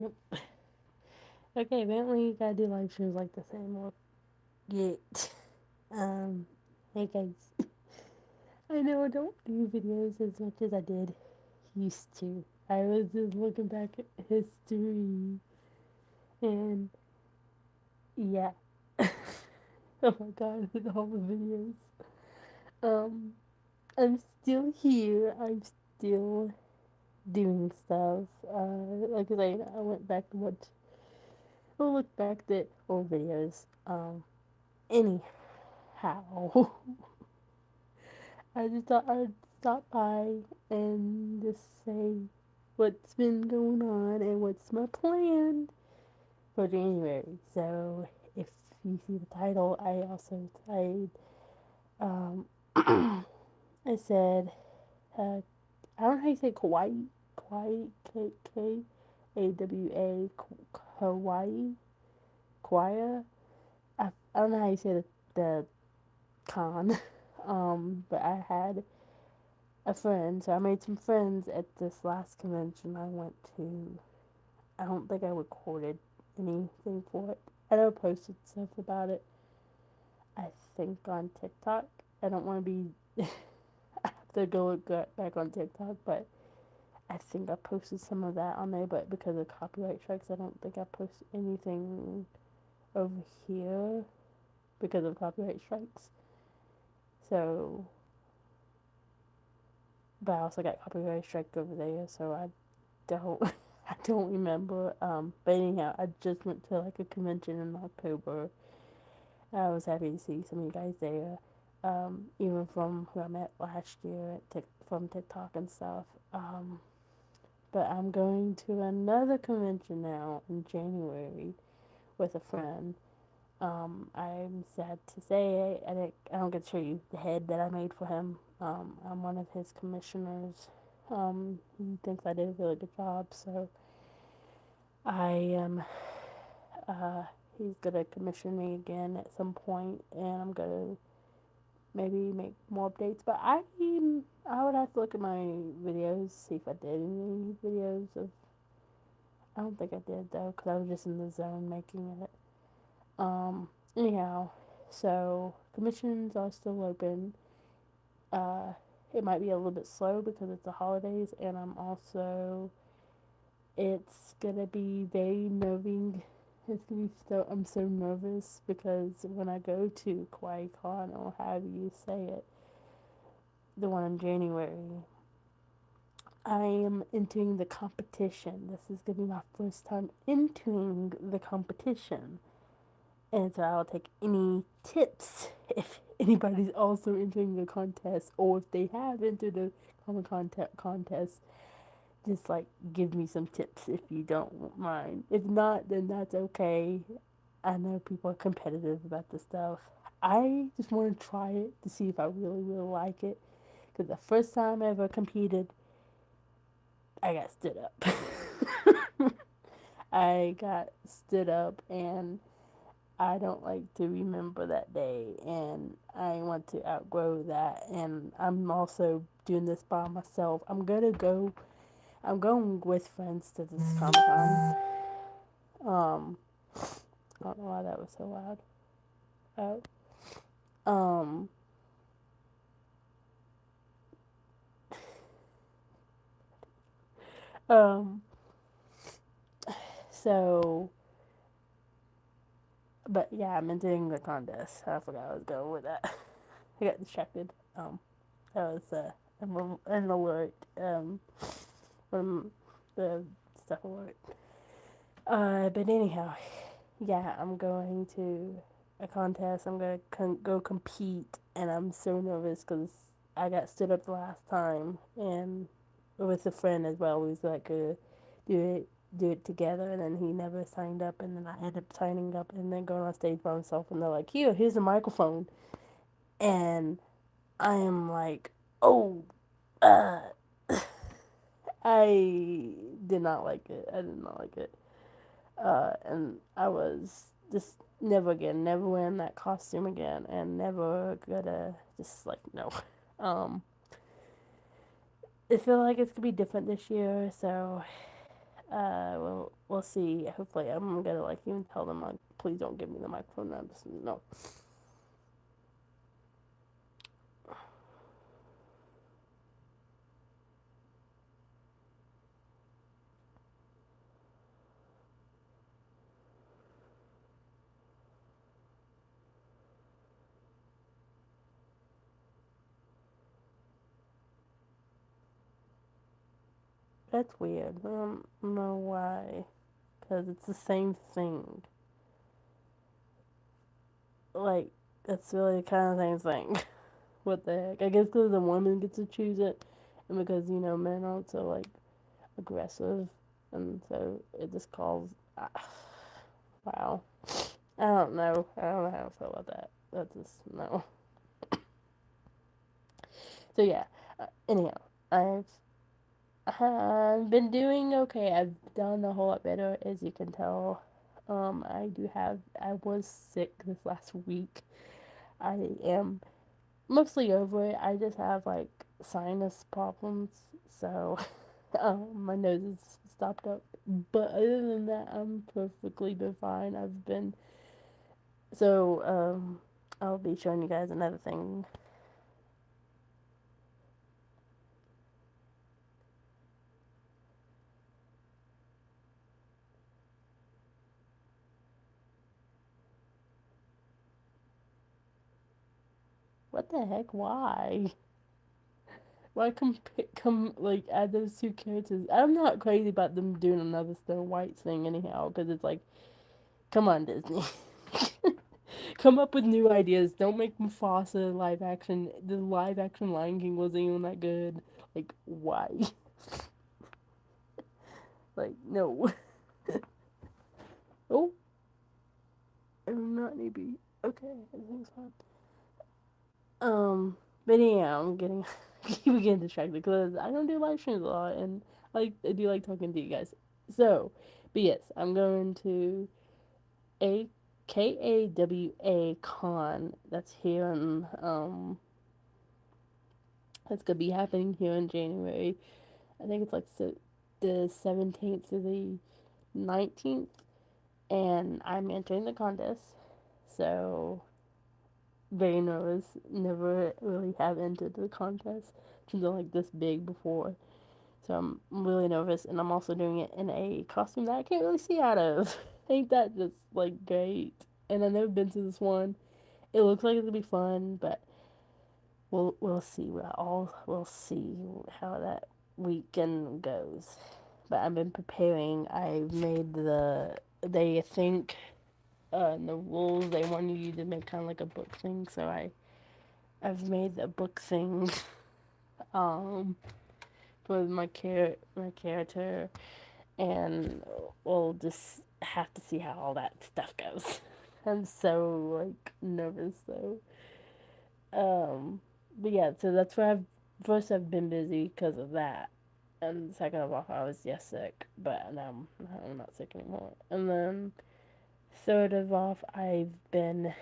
Yep. Okay, apparently you gotta do live streams like the same or get. Um, hey guys. I know I don't do videos as much as I did used to. I was just looking back at history and yeah. Oh my god, all the videos. Um, I'm still here. I'm still doing stuff. Like I said, I went back to watch. We'll look back at old videos. Anyhow, I just thought I'd stop by and just say what's been going on and what's my plan for January. So if you see the title, I also tied. Um, I said, I don't know how you say Kauai, Kauai, Kawa, Hawaii, Kauai. I don't know how you say the con. But I had a friend, so I made some friends at this last convention I went to. I don't think I recorded anything for it. I know I posted stuff about it, I think, on TikTok. I don't want to be. I have to go look back on TikTok, but I think I posted some of that on there, but because of copyright strikes, I don't think I posted anything over here because of copyright strikes. So, but I also got copyright strike over there, so I don't I don't remember. But anyhow, I just went to like a convention in October. I was happy to see some of you guys there. Even from who I met last year from TikTok and stuff. But I'm going to another convention now in January with a friend. I'm sad to say I don't get to show you the head that I made for him. I'm one of his commissioners. He thinks I did a really good job, so I am. Uh, he's gonna commission me again at some point, and I'm gonna maybe make more updates. But I would have to look at my videos, see if I did any videos of. I don't think I did though, because I was just in the zone making it. Anyhow, so commissions are still open. Uh, it might be a little bit slow because it's the holidays, and it's gonna be very nerving. I'm so nervous because when I go to Kawacon, or however you say it, the one in January, I am entering the competition. This is gonna be my first time entering the competition. And so I'll take any tips if anybody's also entering the contest, or if they have entered the contest. Just like give me some tips if you don't mind. If not, then that's okay. I know people are competitive about this stuff. I just want to try it to see if I really, really like it. Because the first time I ever competed, I got stood up. I got stood up, and I don't like to remember that day, and I want to outgrow that. And I'm also doing this by myself. I'm going with friends to this Comic Con. Um, I don't know why that was so loud. Oh. Um, um, so, but yeah, I'm entering the contest. I forgot I was going with that. I got distracted. That was an alert. From the stuff alert. But anyhow, yeah, I'm going to a contest. I'm gonna go compete, and I'm so nervous because I got stood up the last time, and with a friend as well. We was like, do it together, and then he never signed up, and then I ended up signing up, and then going on stage by myself, and they're like, here's a microphone, and I am like, oh, uh, I did not like it. I did not like it. And I was just never again, never wearing that costume again, and never gonna just like no. Um, I feel like it's gonna be different this year, so We'll see. Hopefully, I'm gonna like even tell them like, please don't give me the microphone. No, just no. That's weird. I don't know why. Because it's the same thing. Like, it's really kind of the same thing. What the heck? I guess because the woman gets to choose it, and because men are so like aggressive, and so it just calls. Wow. I don't know. I don't know how to feel about that. That's just no. So yeah. Anyhow, I've been doing okay. I've done a whole lot better, as you can tell. I was sick this last week. I am mostly over it. I just have like sinus problems, so my nose is stopped up. But other than that, I'm perfectly been fine. I've been so I'll be showing you guys another thing. What the heck? Why? Why come like add those two characters? I'm not crazy about them doing another Snow White thing anyhow, because it's like, come on, Disney. Come up with new ideas. Don't make Mufasa live action. The live action Lion King wasn't even that good. Like, why? Like, no. Oh, I'm not maybe. Okay, everything's fine. But yeah, I'm getting keep getting distracted because I don't do live streams a lot, and I do like talking to you guys. So, but yes, I'm going to a KAWA con that's here in that's gonna be happening here in January. I think it's like the 17th to the 19th, and I'm entering the contest. So very nervous. Never really have entered the contest. Something like this big before. So I'm really nervous, and I'm also doing it in a costume that I can't really see out of. Ain't that just like great? And I've never been to this one. It looks like it'll be fun, but we'll see. We'll see how that weekend goes. But I've been preparing. I've made they think the rules they wanted you to make kind of like a book thing. So I've made a book thing um for my character, and we'll just have to see how all that stuff goes. I'm so like nervous though. But yeah, so that's why I've been busy because of that, and second of all, I was just sick, but now I'm not sick anymore. And then third of all, I've been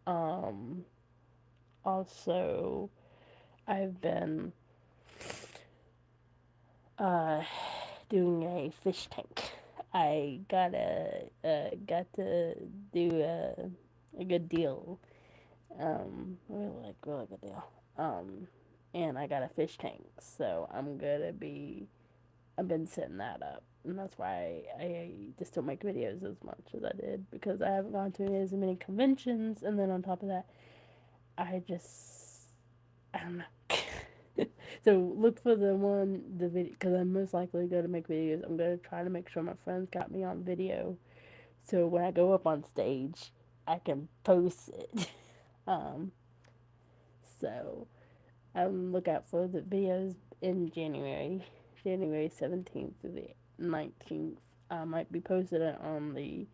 um also I've been uh doing a fish tank. I got to do a good deal. Really good deal. And I got a fish tank, so I've been setting that up, and that's why I just don't make videos as much as I did, because I haven't gone to as many conventions, and then on top of that, I just I don't know. So look for the video, because I'm most likely going to make videos. I'm going to try to make sure my friends got me on video, so when I go up on stage, I can post it. um, so look out for the videos in January 17th through the 19th. I might be posted it on the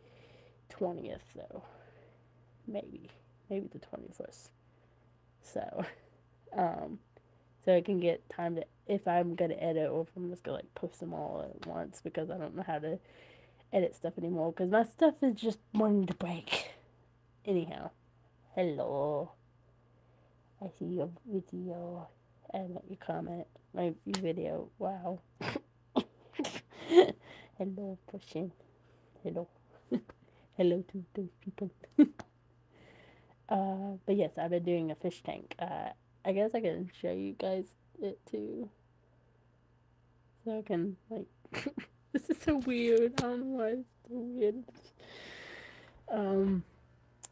20th though, maybe the 21st. So um, so I can get time to, if I'm gonna edit, or if I'm just gonna like post them all at once, because I don't know how to edit stuff anymore, because my stuff is just wanting to break. Anyhow, hello. I see your video. I met your comment. My video. Wow. Hello, pushing. Hello. Hello to those people. But yes, I've been doing a fish tank. I guess I can show you guys it too. So I can, like, this is so weird. I don't know why it's so weird. Um,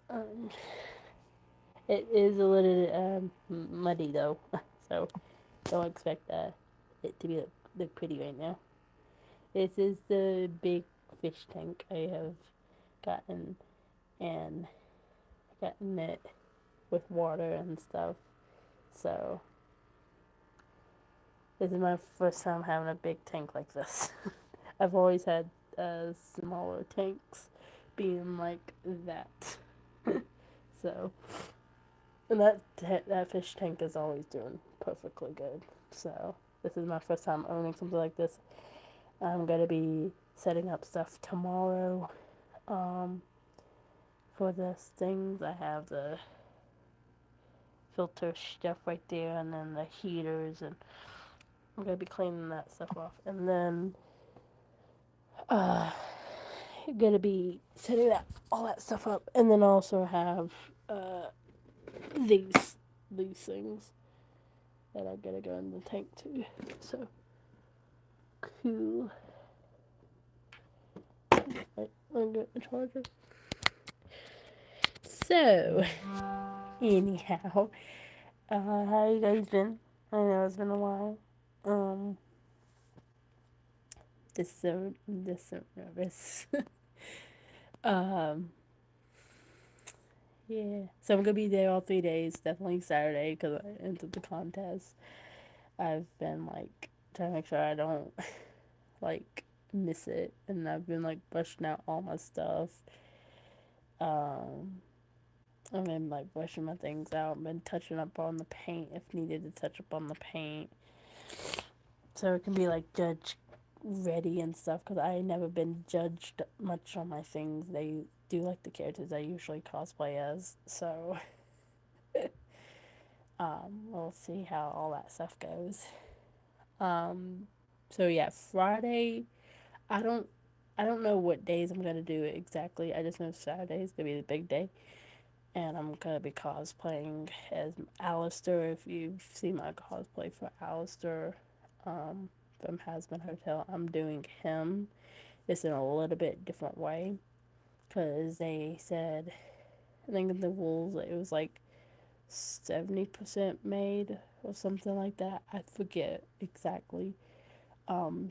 um, it is a little muddy though, so don't expect it to be look pretty right now. This is the big fish tank I have gotten, and gotten it with water and stuff. So this is my first time having a big tank like this. I've always had smaller tanks being like that. So, and that fish tank is always doing perfectly good. So this is my first time owning something like this. I'm gonna be setting up stuff tomorrow. Um, for this things, I have the filter stuff right there, and then the heaters, and I'm gonna be cleaning that stuff off, and then uh, gonna be setting all that stuff up, and then also have uh these these things that are gonna go in the tank too. So cool. Right, I'm gonna get the charger. So anyhow, how you guys been? I know it's been a while. Um, just so nervous. um, yeah. So I'm gonna be there all 3 days. Definitely Saturday because I entered the contest. I've been like trying to make sure I don't like miss it, and I've been like brushing out all my stuff. Um, I've been like brushing my things out. I've been touching up on the paint if needed to touch up on the paint, so it can be like judge ready and stuff. Cause I ain't never been judged much on my things. They do like the characters I usually cosplay as, so we'll see how all that stuff goes. Um, so yeah, Friday. I don't I don't know what days I'm gonna do it exactly. I just know Saturday is gonna be the big day, and I'm gonna be cosplaying as Alistair. If you've seen my cosplay for Alistair, from Hazbin Hotel, I'm doing him. It's in a little bit different way, cause they said I think in the rules it was like 70% made or something like that. I forget exactly.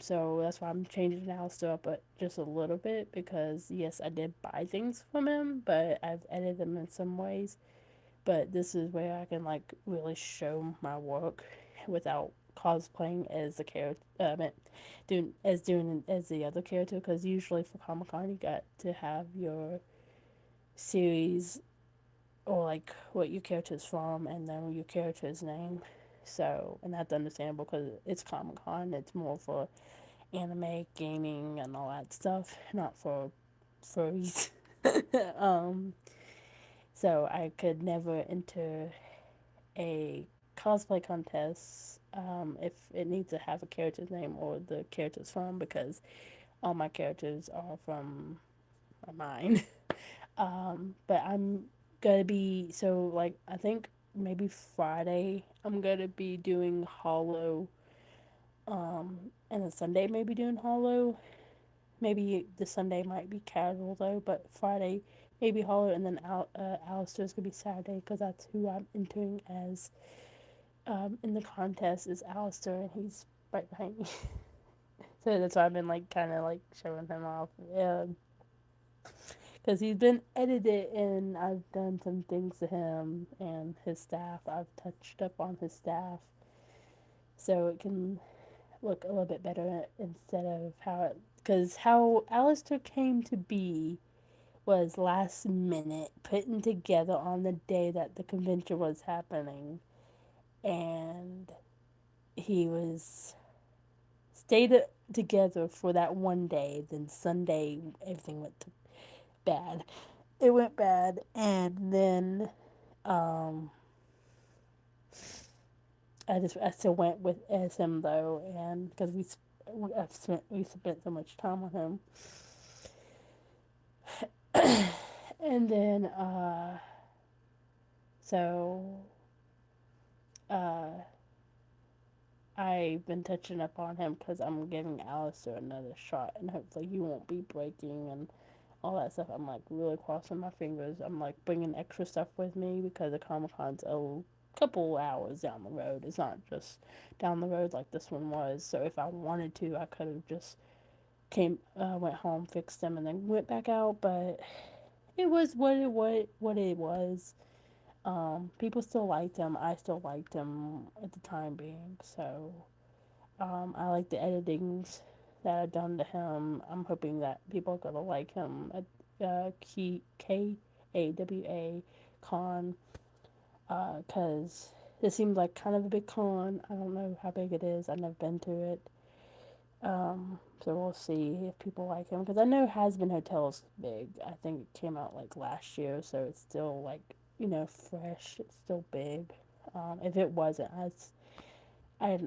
So that's why I'm changing the house up, but just a little bit because yes, I did buy things from him, but I've edited them in some ways. But this is where I can like really show my work without cosplaying as the character, doing as the other character. Because usually for Comic Con, you got to have your series or like what your character's from, and then your character's name. So, and that's understandable because it's Comic Con. It's more for anime, gaming, and all that stuff, not for furries. um, so I could never enter a cosplay contest if it needs to have a character's name or the character's from because all my characters are from mine. But I'm gonna be so like I think maybe Friday I'm gonna be doing Hollow, and then Sunday maybe doing Hollow. Maybe the Sunday might be casual though, but Friday maybe Hollow, and then Alistair's gonna be Saturday because that's who I'm entering as in the contest is Alistair, and he's right behind me. So that's why I've been like kind of like showing him off. Because he's been edited, and I've done some things to him and his staff. I've touched up on his staff so it can look a little bit better instead of how it. Because how Alistair came to be was last minute, putting together on the day that the convention was happening. And he was stayed together for that one day. Then Sunday, everything went bad. It went bad, and then um, I still went with as him though, and because we spent so much time on him. And then so uh I've been touching up on him because I'm giving Alistair another shot, and hopefully he won't be breaking and all that stuff. I'm like really crossing my fingers. I'm like bringing extra stuff with me because the Comic-Con's a couple hours down the road. It's not just down the road like this one was. So if I wanted to, I could have just went home, fixed them, and then went back out. But it was what it was. People still liked him. I still liked him at the time being. So I like the editings that I've done to him. I'm hoping that people are gonna like him at Kawa con, because it seems like kind of a big con. I don't know how big it is. I've never been to it. So we'll see if people like him because I know Has Been Hotel's big. I think it came out like last year, so it's still like fresh. It's still big. If it wasn't, I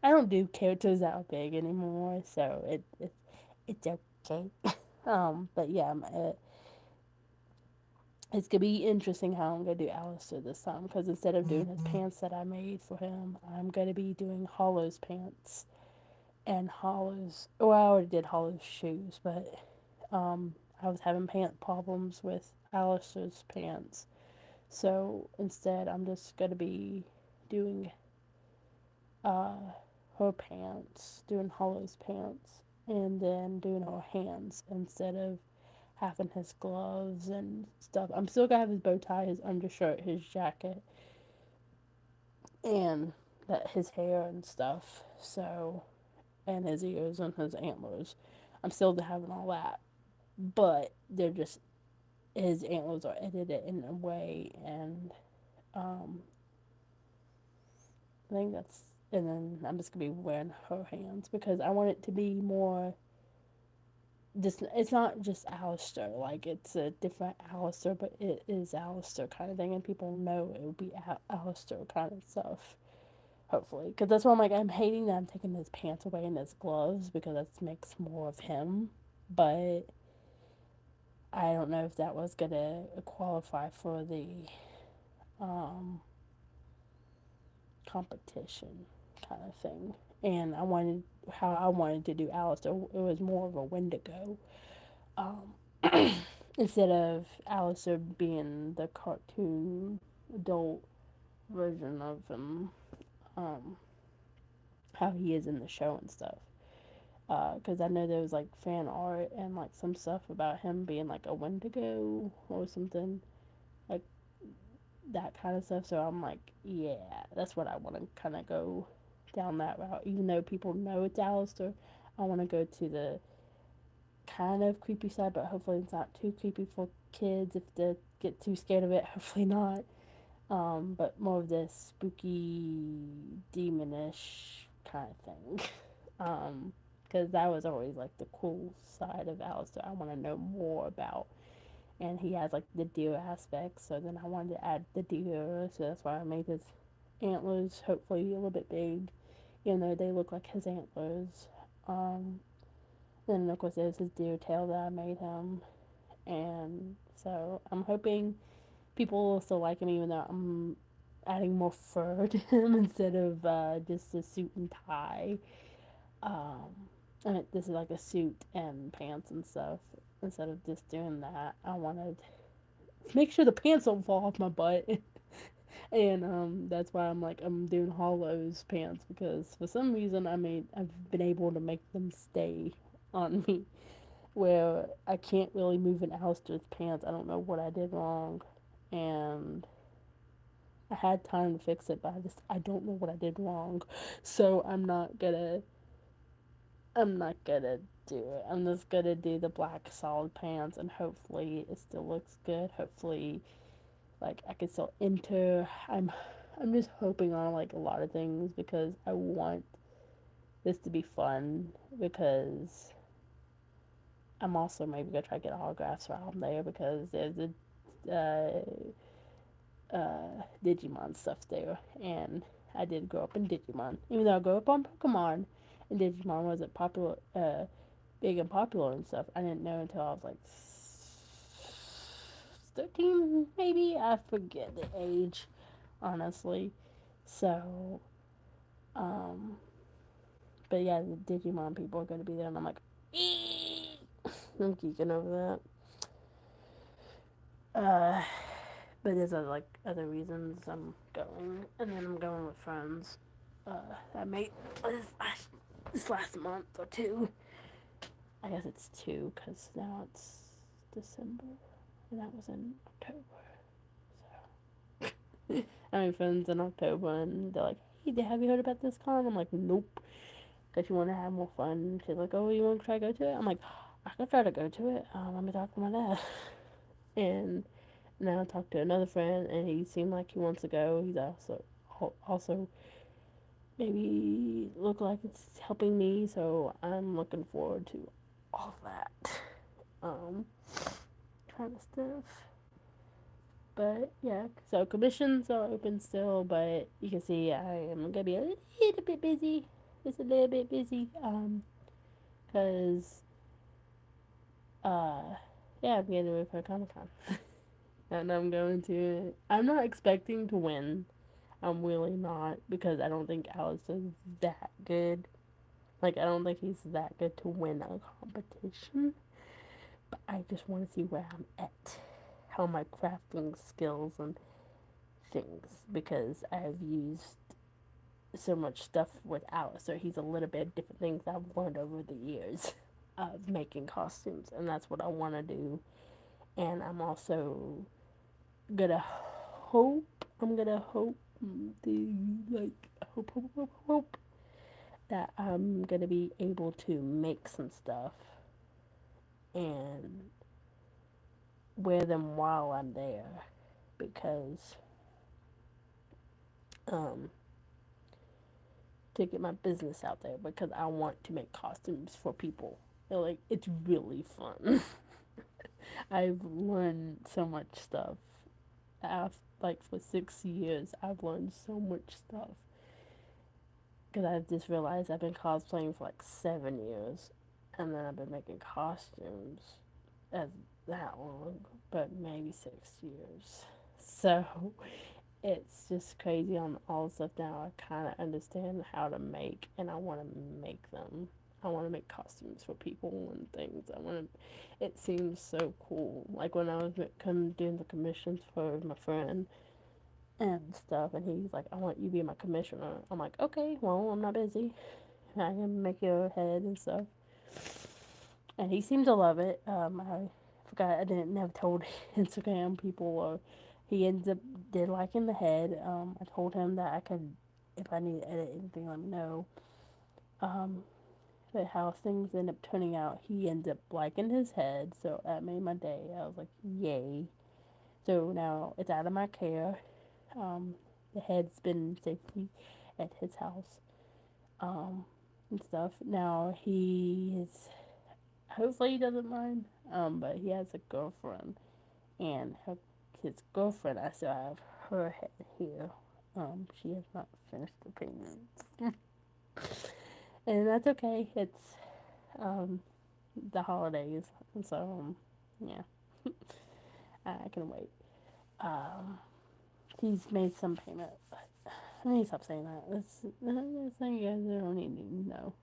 I don't do characters that are big anymore, so it's okay. But yeah, it's gonna be interesting how I'm gonna do Alistair this time because instead of doing his pants that I made for him, I'm gonna be doing Hollow's pants and Hollow's. Well, I already did Hollow's shoes, but I was having pant problems with Alistair's pants, so instead I'm just gonna be doing uh her pants, doing Hollow's pants, and then doing her hands instead of having his gloves and stuff. I'm still gonna have his bow tie, his undershirt, his jacket, and his hair and stuff. So, and his ears and his antlers. I'm still having all that, but they're just his antlers are edited in a way, and um, I think that's. And then I'm just gonna be wearing her hands because I want it to be more just it's not just Alistair, like it's a different Alistair, but it is Alistair kind of thing, and people know it will be Alistair kind of stuff. Hopefully, because that's why I'm like I'm hating that I'm taking his pants away and his gloves because that makes more of him. But I don't know if that was gonna qualify for the um, competition kind of thing. And I wanted how I wanted to do Alistair. It was more of a Wendigo. Um, instead of Alistair being the cartoon adult version of him, um, how he is in the show and stuff. Because I know there was like fan art and like some stuff about him being like a Wendigo or something like that kind of stuff. So I'm like, yeah, that's what I want to kind of go down that route. Even though people know it's Alistair, I want to go to the kind of creepy side, but hopefully it's not too creepy for kids if they get too scared of it. Hopefully not. But more of this spooky, demonish kind of thing. Because that was always like the cool side of Alistair. I want to know more about, and he has like the deer aspect. So then I wanted to add the deer, so that's why I made his antlers hopefully a little bit big, even though they look like his antlers. Um, then of course there's his deer tail that I made him, and so I'm hoping people will still like him even though I'm adding more fur to him instead of just a suit and tie. I mean, this is like a suit and pants and stuff. Instead of just doing that, I wanted to make sure the pants don't fall off my butt. And that's why I'm doing Hollow's pants because for some reason I've been able to make them stay on me where I can't really move an Alistair's pants. I don't know what I did wrong, and I had time to fix it, but I don't know what I did wrong, so I'm not gonna do it. I'm just gonna do the black solid pants, and hopefully it still looks good. Hopefully, like I can still enter. I'm just hoping on like a lot of things because I want this to be fun because I'm also maybe gonna try to get autographs around there because there's Digimon stuff there, and I did grow up in Digimon, even though I grew up on Pokemon, and Digimon wasn't popular, big and popular and stuff. I didn't know until I was like 13, maybe. I forget the age, honestly. So, um, but yeah, the Digimon people are going to be there, and I'm like, eee! I'm geeking over that. But there's other, like other reasons I'm going, and then I'm going with friends. I made this last month or two. I guess it's two because now it's December, and that was in October. So I made friends in October, and they're like, "Hey, have you heard about this con?" I'm like, "Nope." Because you want to have more fun. She's like, "Oh, you want to try to go to it?" I'm like, "I could try to go to it. Let me talk to my dad." And now I talked to another friend, and he seemed like he wants to go. He's also maybe look like it's helping me, so I'm looking forward to all of that um, kind of stuff. But yeah, so commissions are open still, but you can see I am gonna be a little bit busy, just a little bit busy, cause uh, yeah, I'm getting ready for Comic Con, and I'm going to. I'm not expecting to win. I'm really not because I don't think Alice is that good. Like, I don't think he's that good to win a competition. But I just want to see where I'm at. How my crafting skills and things. Because I've used so much stuff with Alistair. He's a little bit different things I've learned over the years of making costumes. And that's what I want to do. And I'm also gonna hope. I'm gonna hope the like hope that I'm gonna be able to make some stuff and wear them while I'm there because um to get my business out there because I want to make costumes for people. Like it's really fun. I've learned so much stuff. I've like for 6 years I've learned so much stuff because I've just realized I've been cosplaying for like 7 years and then I've been making costumes as that long, but maybe 6 years. So it's just crazy on all the stuff now. I kind of understand how to make, and I want to make them. I want to make costumes for people and things. I want to. It seems so cool. Like when I was doing the commissions for my friend and stuff, and he's like, "I want you to be my commissioner." I'm like, "Okay, well, I'm not busy. I can make your head and stuff." And he seemed to love it. I forgot I didn't never told Instagram people or he ends up did like in the head. I told him that I could if I need to edit anything let me know. Um, but how things end up turning out, he ends up liking his head, so that made my day. I was like, yay. So now it's out of my care. Um, the head's been safely at his house. And stuff. Now he is hopefully he doesn't mind. But he has a girlfriend, and his girlfriend. I still have her head here. She has not finished the painting, and that's okay. It's the holidays, and so yeah, I can wait. Um, he's made some payment. But I need to stop saying that. That's something you guys don't need to know.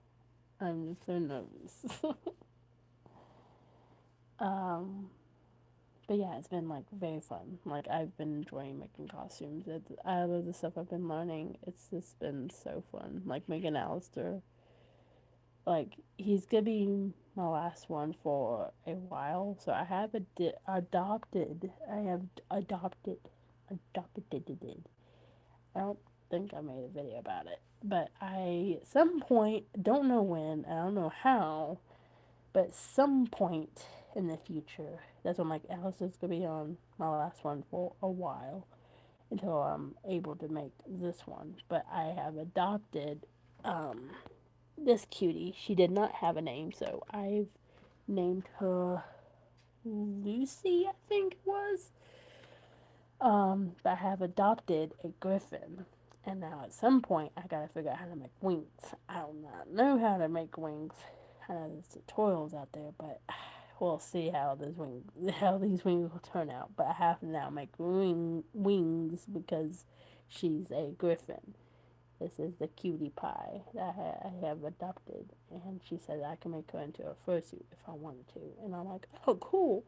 I'm just so nervous. um, But yeah, it's been like very fun. Like I've been enjoying making costumes. I love the stuff I've been learning. It's just been so fun. Like making Alistair. Like he's gonna be my last one for a while. So I have adopted. I have adopted. I don't think I made a video about it, but I at some point don't know when. I don't know how but some point in the future, that's when like Alice is gonna be on my last one for a while until I'm able to make this one. But I have adopted um, this cutie. She did not have a name, so I've named her Lucy, I think it was. But I have adopted a griffin, And now at some point, I gotta figure out how to make wings. I do not know how to make wings. I know there's tutorials out there, but we'll see how these wings will turn out. But I have to now make wings because she's a griffin. This is the cutie pie that I have adopted, and she said I can make her into a fursuit if I wanted to. And I'm like, oh, cool.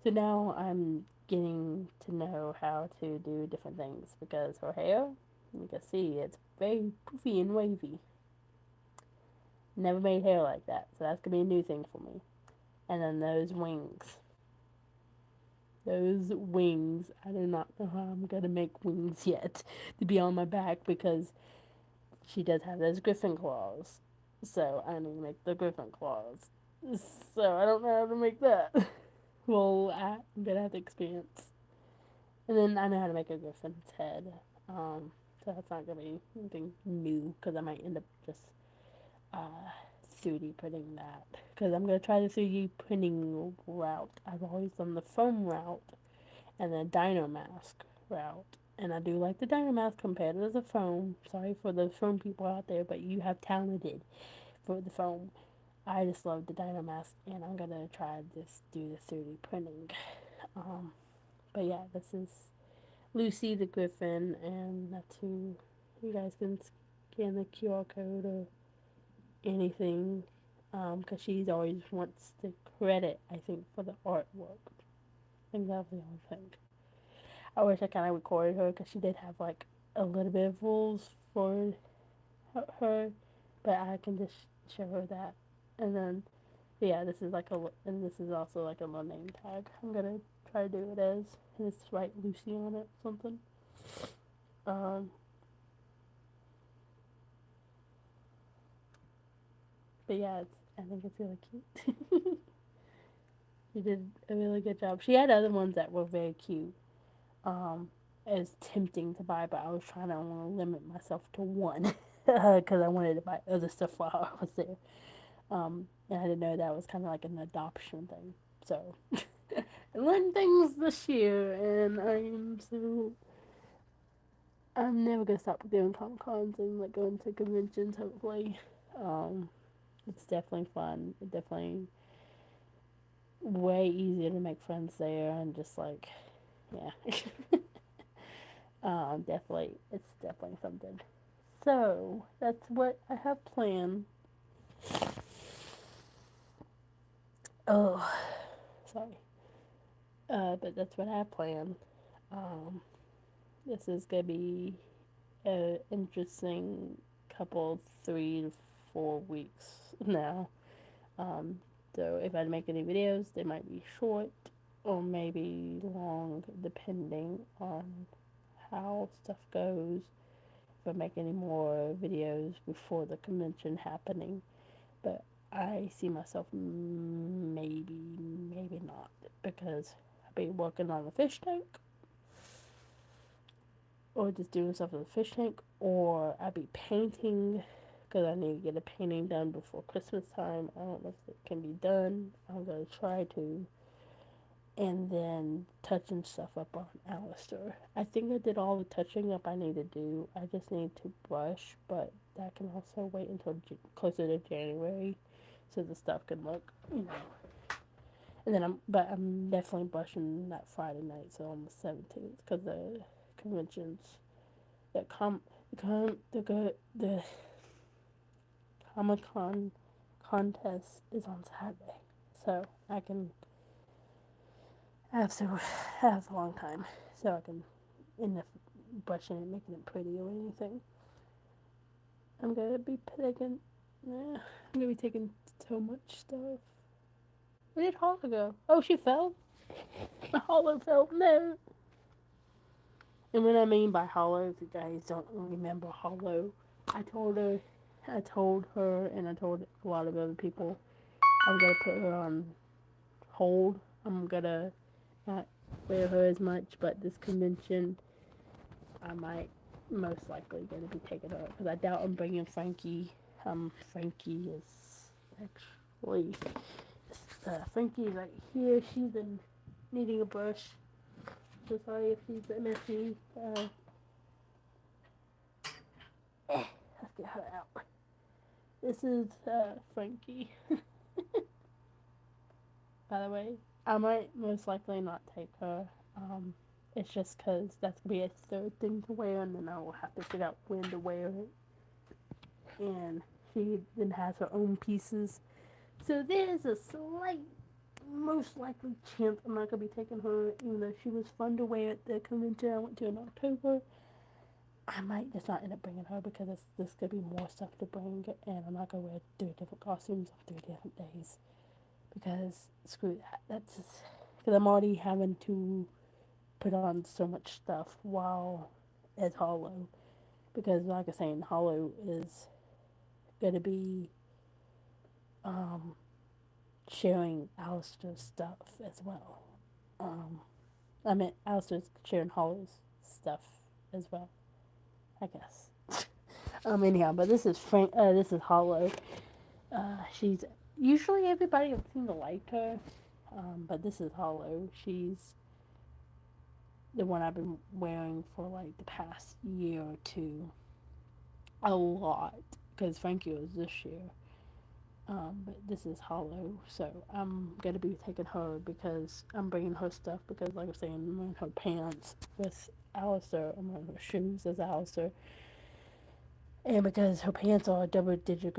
So now I'm getting to know how to do different things because her hair, you can see, it's very poofy and wavy. Never made hair like that, so that's gonna be a new thing for me. And then those wings. Those wings, I do not know how I'm gonna make wings yet to be on my back because she does have those griffin claws. So I need to make the griffin claws. So I don't know how to make that. Well, I'm gonna have to experience. And then I know how to make a griffin's head. So that's not gonna be anything new because I might end up just uh, 3D printing that. Because I'm gonna try the 3D printing route. I've always done the foam route and the dino mask route. And I do like the dino mask compared to the foam. Sorry for the foam people out there, but you have talented for the foam. I just love the dino mask, and I'm gonna try this do the 3D printing. Um, but yeah, this is Lucy the Griffin, and that's who you guys can scan the QR code or anything, because she's always wants the credit, I think, for the artwork. I think that was the only thing. I wish I kind of recorded her because she did have like a little bit of rules for her, but I can just show her that. And then, yeah, this is like and this is also like a little name tag. I'm gonna try to do it as, and it's write Lucy on it, something. Um, but yeah, I think it's really cute. She did a really good job. She had other ones that were very cute. As tempting to buy, but I was trying to limit myself to one because I wanted to buy other stuff while I was there. And I didn't know that was kind of like an adoption thing. So I learned things this year, and I'm never gonna stop doing Comic Cons and like going to conventions. Hopefully, it's definitely fun. It definitely way easier to make friends there, and just like, yeah. It's definitely something. So that's what I have planned. Oh, sorry. But that's what I have planned. Um, this is gonna be an interesting couple 3 to 4 weeks now. Um, so if I make any videos, they might be short or maybe long, depending on how stuff goes. If I make any more videos before the convention happening, but I see myself maybe not, because I'll be working on the fish tank, or just doing stuff in the fish tank, or I'll be painting, because I need to get a painting done before Christmas time. I don't know if it can be done. I'm going to try to. And then touching stuff up on Alistair. I think I did all the touching up I need to do. I just need to brush, but that can also wait until closer to January, so the stuff can look, And then I'm definitely brushing that Friday night, so on the 17th, because the conventions, the the Comic Con contest is on Saturday, so I have a long time, so I can end up brushing it, making it pretty or anything. I'm gonna be taking, so much stuff. Where did Hollow go? Oh, she fell. Hollow fell. No. And what I mean by Hollow, if you guys don't remember Hollow, I told her, and I told a lot of other people, I'm gonna put her on hold. I'm gonna not wear her as much, but this convention, I might most likely gonna be taking her, because I doubt I'm bringing Frankie. Frankie is actually, Frankie right here. She's been needing a brush. So sorry if she's messy. Let's get her out. This is Frankie, by the way. I might most likely not take her. Um, it's just because that's gonna be a third thing to wear, and then I will have to figure out when to wear it. And she then has her own pieces. So there's a slight, most likely chance I'm not gonna be taking her, even though she was fun to wear at the convention I went to in October. I might just not end up bringing her because there's gonna be more stuff to bring, and I'm not gonna wear 3 different costumes on 3 different days because screw that. That's just because I'm already having to put on so much stuff while as Hollow because, like I was saying, Hollow is gonna be um, sharing Alistair's stuff as well. Um, I mean, Alistair's sharing Hollow's stuff as well, I guess. Anyhow, but this is this is Hollow. She's usually everybody seems to like her, but this is Hollow. She's the one I've been wearing for like the past year or two, a lot, because Frankie was this year. But this is Hollow, so I'm gonna be taking her because I'm bringing her stuff because, like I was saying, I'm wearing her pants with Alistair. I'm wearing her shoes as Alistair, and because her pants are double digit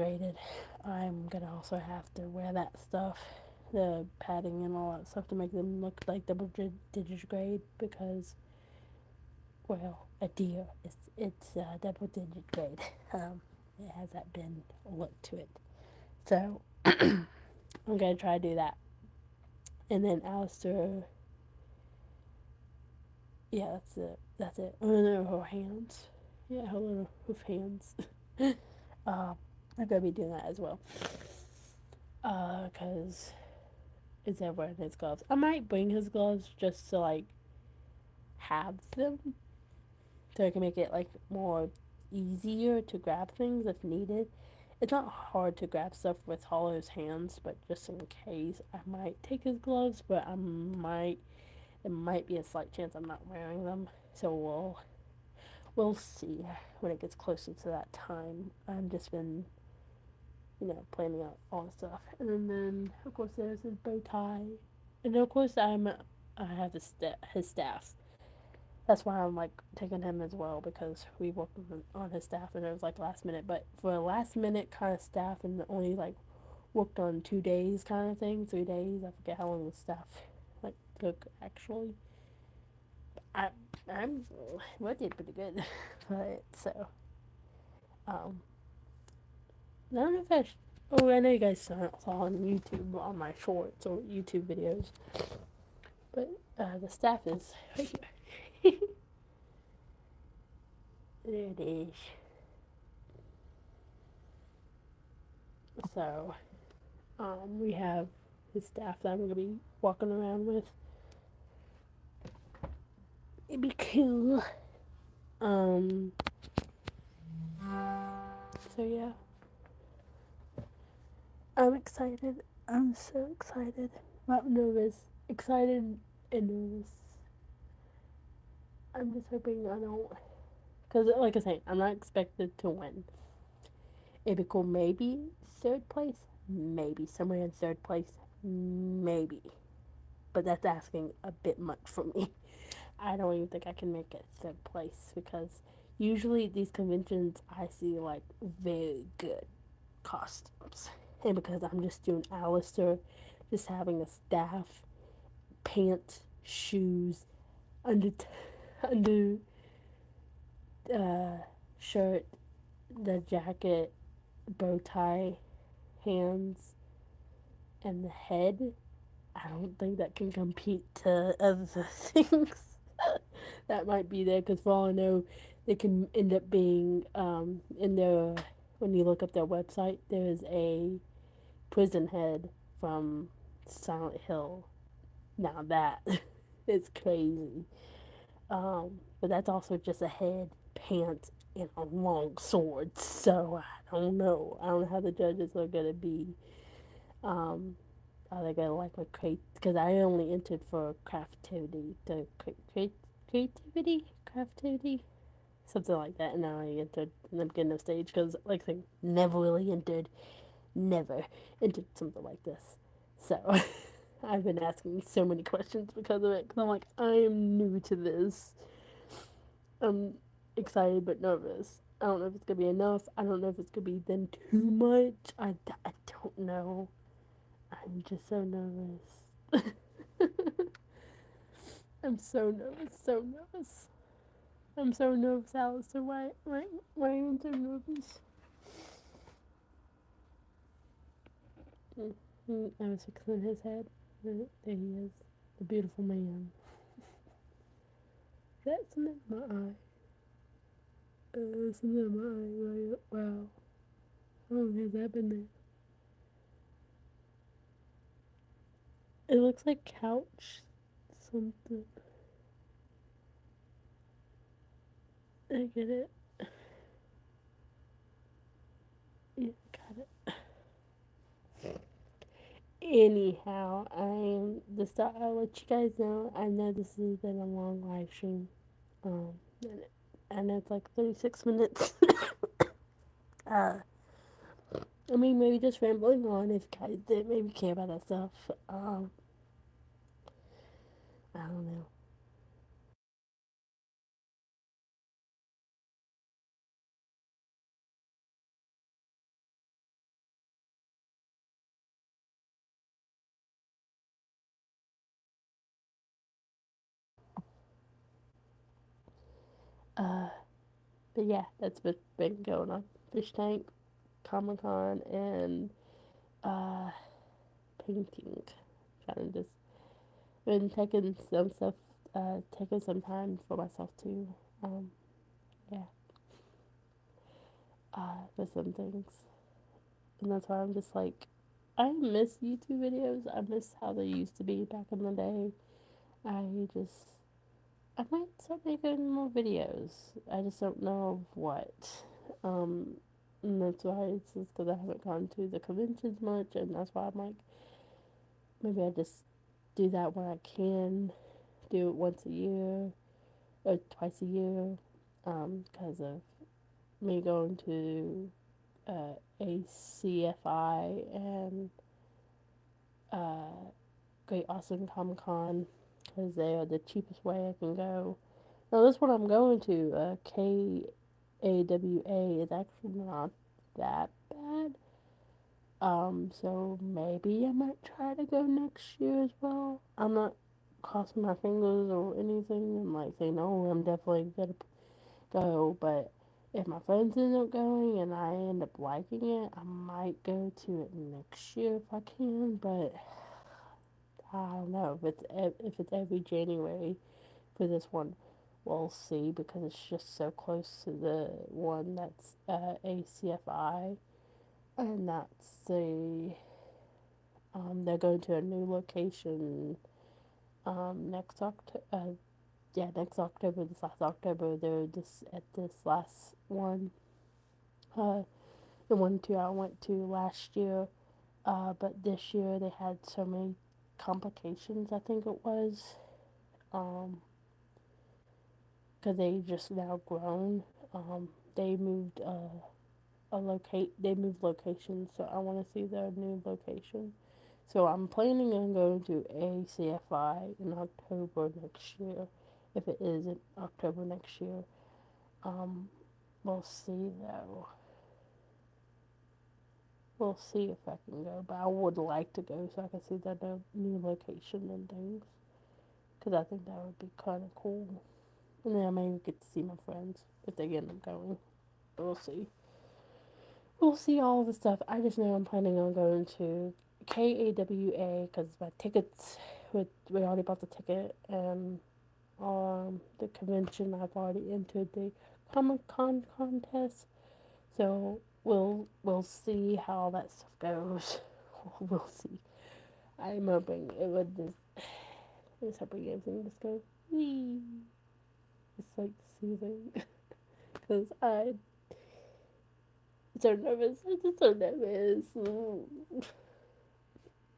I'm gonna also have to wear that stuff, the padding and all that stuff to make them look like double digit grade because, well, a deer it's double digit grade. It has that bend look to it, so I'm gonna try to do that. And then Alistair, yeah, that's it. That's it. Oh no, her hands. Yeah, her little hoof hands. I'm gonna be doing that as well. Cause it's everywhere in his gloves. I might bring his gloves just to like have them, so I can make it like more easier to grab things if needed. It's not hard to grab stuff with Hollow's hands, but just in case, I might take his gloves. But there might be a slight chance I'm not wearing them. So we'll see when it gets closer to that time. I've just been, planning out all the stuff. And then of course there's his bow tie. And of course I have his staff. That's why I'm like taking him as well because we worked on his staff and it was like last minute. But for a last minute kind of staff and only like worked on 2 days kind of thing, 3 days. I forget how long the staff like took actually. I I'm we did pretty good, but so um I don't know if oh, I know you guys saw on YouTube on my shorts or YouTube videos, but the staff is right here. There it is. So we have his staff that I'm gonna be walking around with. It'd be cool. Um. So yeah, I'm excited. I'm so excited. Not nervous. Excited and nervous. I'm just hoping I don't. Because, like I say, I'm not expected to win. It'd be cool, maybe third place. Maybe somewhere in third place. Maybe. But that's asking a bit much from me. I don't even think I can make it third place because usually these conventions I see like very good costumes. And because I'm just doing Alistair, just having a staff, pants, shoes, under under shirt, the jacket, bow tie, hands, and the head. I don't think that can compete to other things that might be there because for all I know, they can end up being in their when you look up their website, there's a prison head from Silent Hill. Now that is crazy. But that's also just a head, pants, and a long sword. So I don't know. I don't know how the judges are gonna be. Um, are they gonna like my crate? Because I only entered for craftivity. The creativity, craftivity. something like that. And now I entered the beginner stage because, like I said, never entered something like this. So I've been asking so many questions because of it. Because I'm like, I am new to this. I'm excited but nervous. I don't know if it's gonna be enough. I don't know if it's gonna be then too much. I don't know. I'm just so nervous. I'm so nervous, so nervous. I'm so nervous, Alistair. Why am I so nervous? I was fixing his head. There he is, the beautiful man. That's something in my eye. Something in my eye. Right? Wow. How long has that been there? It looks like couch something. I get it. Yeah, got it. Anyhow, I'm the star. I'll let you guys know. I know this has been a long live stream. Um, I know it's like 36 minutes. uh, I mean, maybe just rambling on if you guys did maybe care about that stuff. I don't know. Uh, but yeah, that's what's been going on. Fish Tank, Comic-Con, and uh, painting. Trying to just been taking some stuff, taking some time for myself too. Um, yeah, for some things, and that's why I'm just like, I miss YouTube videos. I miss how they used to be back in the day. I just, I might start making more videos. I just don't know of what. Um, and that's why it's just because I haven't gone to the conventions much, and that's why I'm like, maybe I just do that when I can. Do it once a year or twice a year, because of me going to ACFI and uh, Great Awesome Comic Con because they are the cheapest way I can go. Now, this one I'm going to, KAWA, is actually not that bad. So maybe I might try to go next year as well. I'm not crossing my fingers or anything and like saying, oh, I'm definitely gonna go, but if my friends end up going and I end up liking it, I might go to it next year if I can, but I don't know if it's every January for this one. We'll see because it's just so close to the one that's ACFI, and that's they're going to a new location next October. Yeah, next October. This last October, they're just at this last one. Uh, the one too I went to last year, but this year they had so many complications. I think it was, um, because they just now grown. They moved they moved locations, so I want to see their new location. So I'm planning on going to ACFI in October next year. If it is in October next year, um, we'll see though. We'll see if I can go, but I would like to go so I can see the new location and things. Because I think that would be kind of cool. And then I maybe get to see my friends if they end up going. We'll see. We'll see all the stuff. I just know I'm planning on going to KAWA because my tickets, we already bought the ticket, and the convention I've already entered the Comic Con contest. So we'll see how that stuff goes. We'll see. I'm hoping it would just. I'm hoping everything just goes. Wee. It's like soothing because I'm so nervous. I'm just so nervous. I'm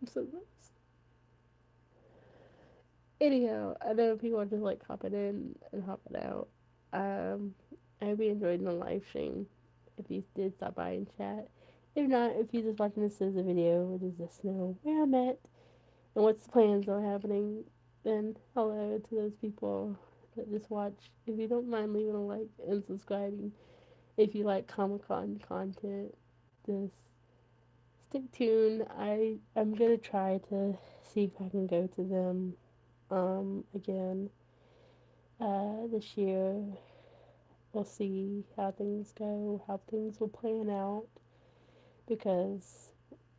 so nervous. Anyhow, I know people are just like hopping in and hopping out. Um, I hope you enjoyed the live stream. If you did, stop by and chat. If not, if you're just watching this as a video, just know where I'm at and what's the plans are happening. Then hello to those people that just watch. If you don't mind leaving a like and subscribing, if you like Comic-Con content, just stay tuned. I'm gonna try to see if I can go to them again this year. We'll see how things go, how things will plan out, because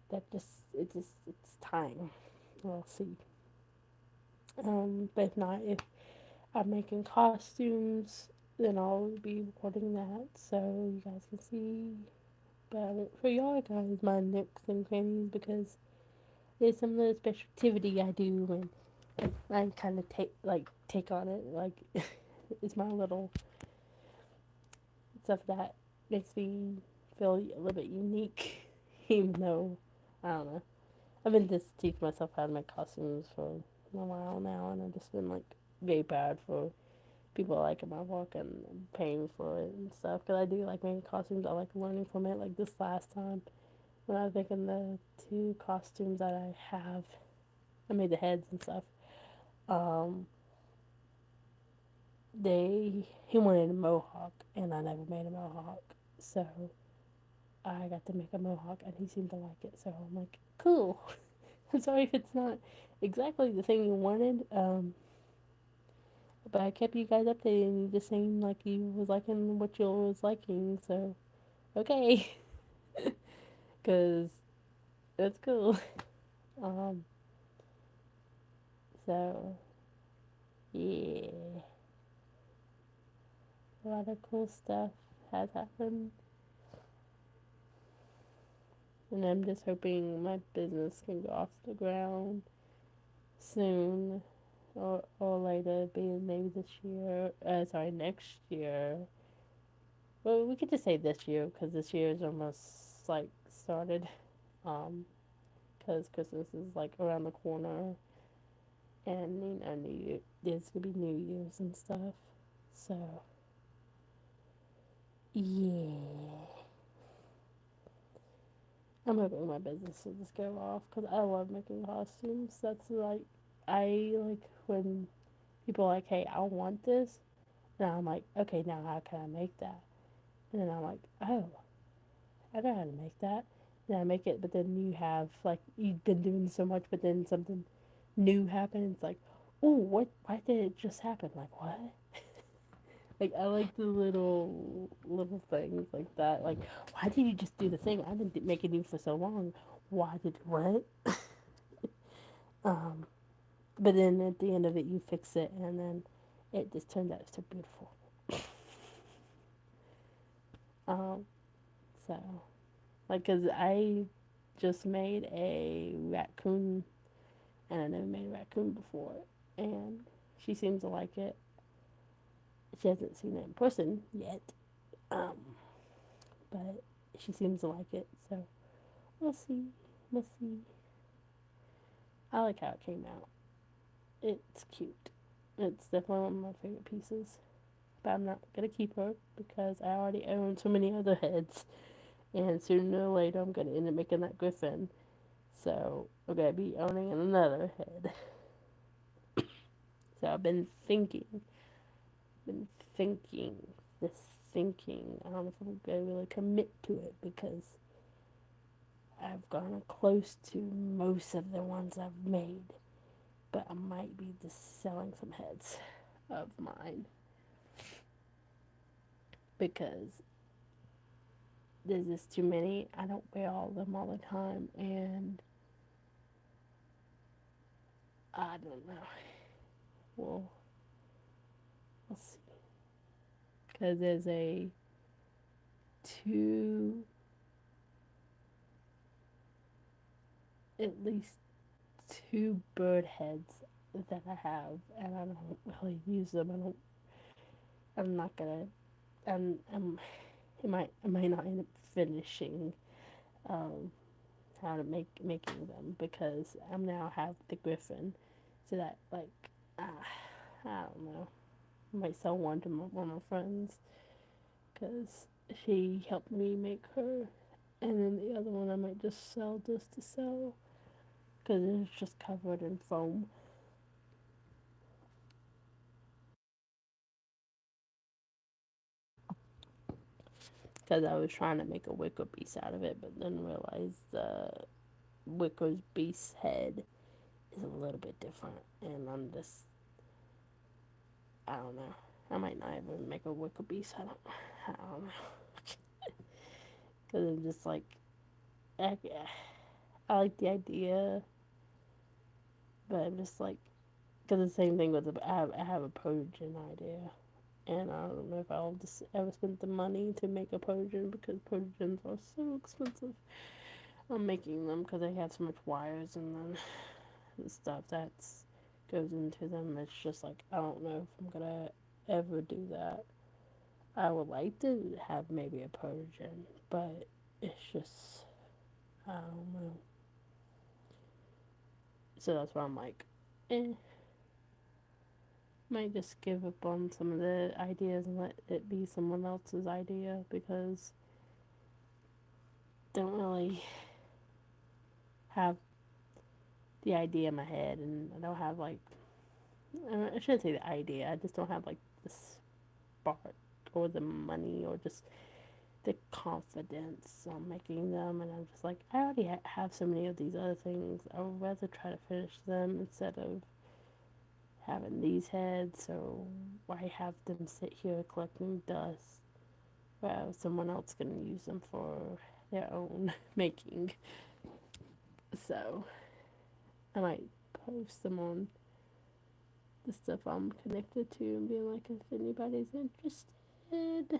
it's time. We'll see. But if not, if I'm making costumes, then I'll be recording that so you guys can see. But for y'all guys, my nooks and crannies, because there's some of the special activity I do, and I kind of take on it. Like it's my little stuff that makes me feel a little bit unique, even though I don't know. I've been just teaching myself how to make costumes for a while now, and I've just been like very bad for people liking my work and paying for it and stuff. Because I do like making costumes. I like learning from it. Like this last time when I was making the two costumes that I have, I made the heads and stuff. Um, he wanted a mohawk, and I never made a mohawk, so I got to make a mohawk, and he seemed to like it. So I'm like, cool. I'm sorry if it's not exactly the thing you wanted, but I kept you guys updated, and you just seemed like you was liking what you was liking. So okay, because that's cool. Um, so yeah, a lot of cool stuff has happened, and I'm just hoping my business can go off the ground soon, or later, being maybe this year. Sorry, next year. Well, we could just say this year because this year is almost like started. Um, because Christmas is like around the corner, and New Year, there's gonna be New Year's and stuff. So yeah, I'm hoping my business will just go off because I love making costumes. That's like I like when people are like, "Hey, I want this," and I'm like, "Okay, now how can I make that?" And then I'm like, "Oh, I know how to make that." And I make it, but then you have like you've been doing so much, but then something new happens. It's like, oh, what? Why did it just happen? Like what? Like I like the little things like that. Like why did you just do the thing? I've been making you for so long. Why did what? Um, but then at the end of it, you fix it, and then it just turned out so beautiful. Um, so like, cause I just made a raccoon, and I never made a raccoon before, and she seems to like it. She hasn't seen it in person yet, um, but she seems to like it. So we'll see. We'll see. I like how it came out. It's cute. It's definitely one of my favorite pieces. But I'm not gonna keep her because I already own so many other heads, and sooner or later I'm gonna end up making that griffin. So I'm gonna be owning another head. So I've been thinking, this thinking. I don't know if I'm gonna really commit to it because I've gone close to most of the ones I've made, but I might be just selling some heads of mine because there's just too many. I don't wear all of them all the time, and I don't know. Well, we'll see. Because there's two, at least two bird heads that I have, and I don't really use them. I'm not gonna. I might not end up finishing um, how to making them because I'm now have the griffin, so that I don't know. I might sell one to one of my friends because she helped me make her. And then the other one I might just sell just to sell because it's just covered in foam. Because I was trying to make a wicker beast out of it, but then realized the wicker's beast head is a little bit different. And I don't know. I might not even make a wicker beast. I don't know. Because I'm just like, I, I like the idea, but I'm just like, because the same thing with I have a Persian idea, and I don't know if I'll just ever spend the money to make a Persian because Persians are so expensive. I'm making them because they have so much wires and then the stuff that goes into them. It's just like I don't know if I'm gonna ever do that. I would like to have maybe a Persian, but it's just I don't know. So that's why I'm like, eh, might just give up on some of the ideas and let it be someone else's idea because I don't really have the idea in my head and I don't have like I shouldn't say the idea. I just don't have like the spark or the money or just the confidence on making them. And I'm just like I already have so many of these other things. I would rather try to finish them instead of having these heads. So why have them sit here collecting dust? Well, someone else can use them for their own making. So I might post them on the stuff I'm connected to and be like, if anybody's interested.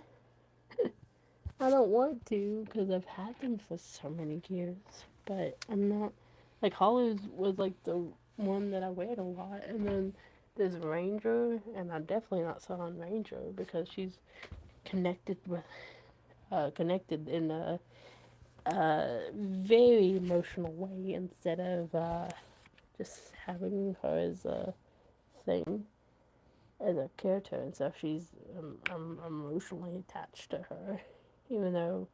I don't want to because I've had them for so many years, but I'm not. Like, Hollows was like the one that I wear a lot, and then there's Ranger, and I'm definitely not selling Ranger because she's connected with, connected in a very emotional way instead of just having her as a thing, as a character and stuff. I'm emotionally attached to her, even though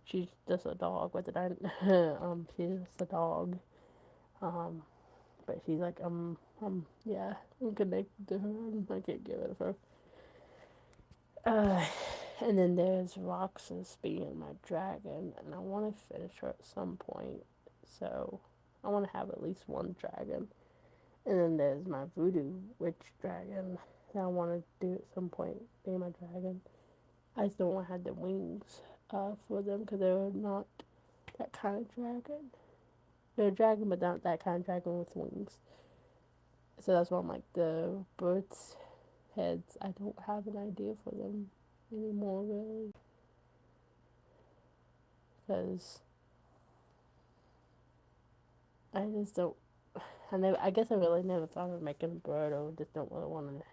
she's just a dog. What did I? She's just a dog. Um, but she's like, yeah, I'm connected to her. I can't get rid of her. Uh, and then there's Roxas being my dragon, and I want to finish her at some point. So I want to have at least one dragon. And then there's my voodoo witch dragon that I want to do at some point, be my dragon. I just don't want to have the wings for them because they're not that kind of dragon. They're a dragon, but not that kind of dragon with wings. So that's why I'm like, the birds' heads, I don't have an idea for them anymore, really. Because I just don't. I guess I really never thought of making a bird, or just don't really want to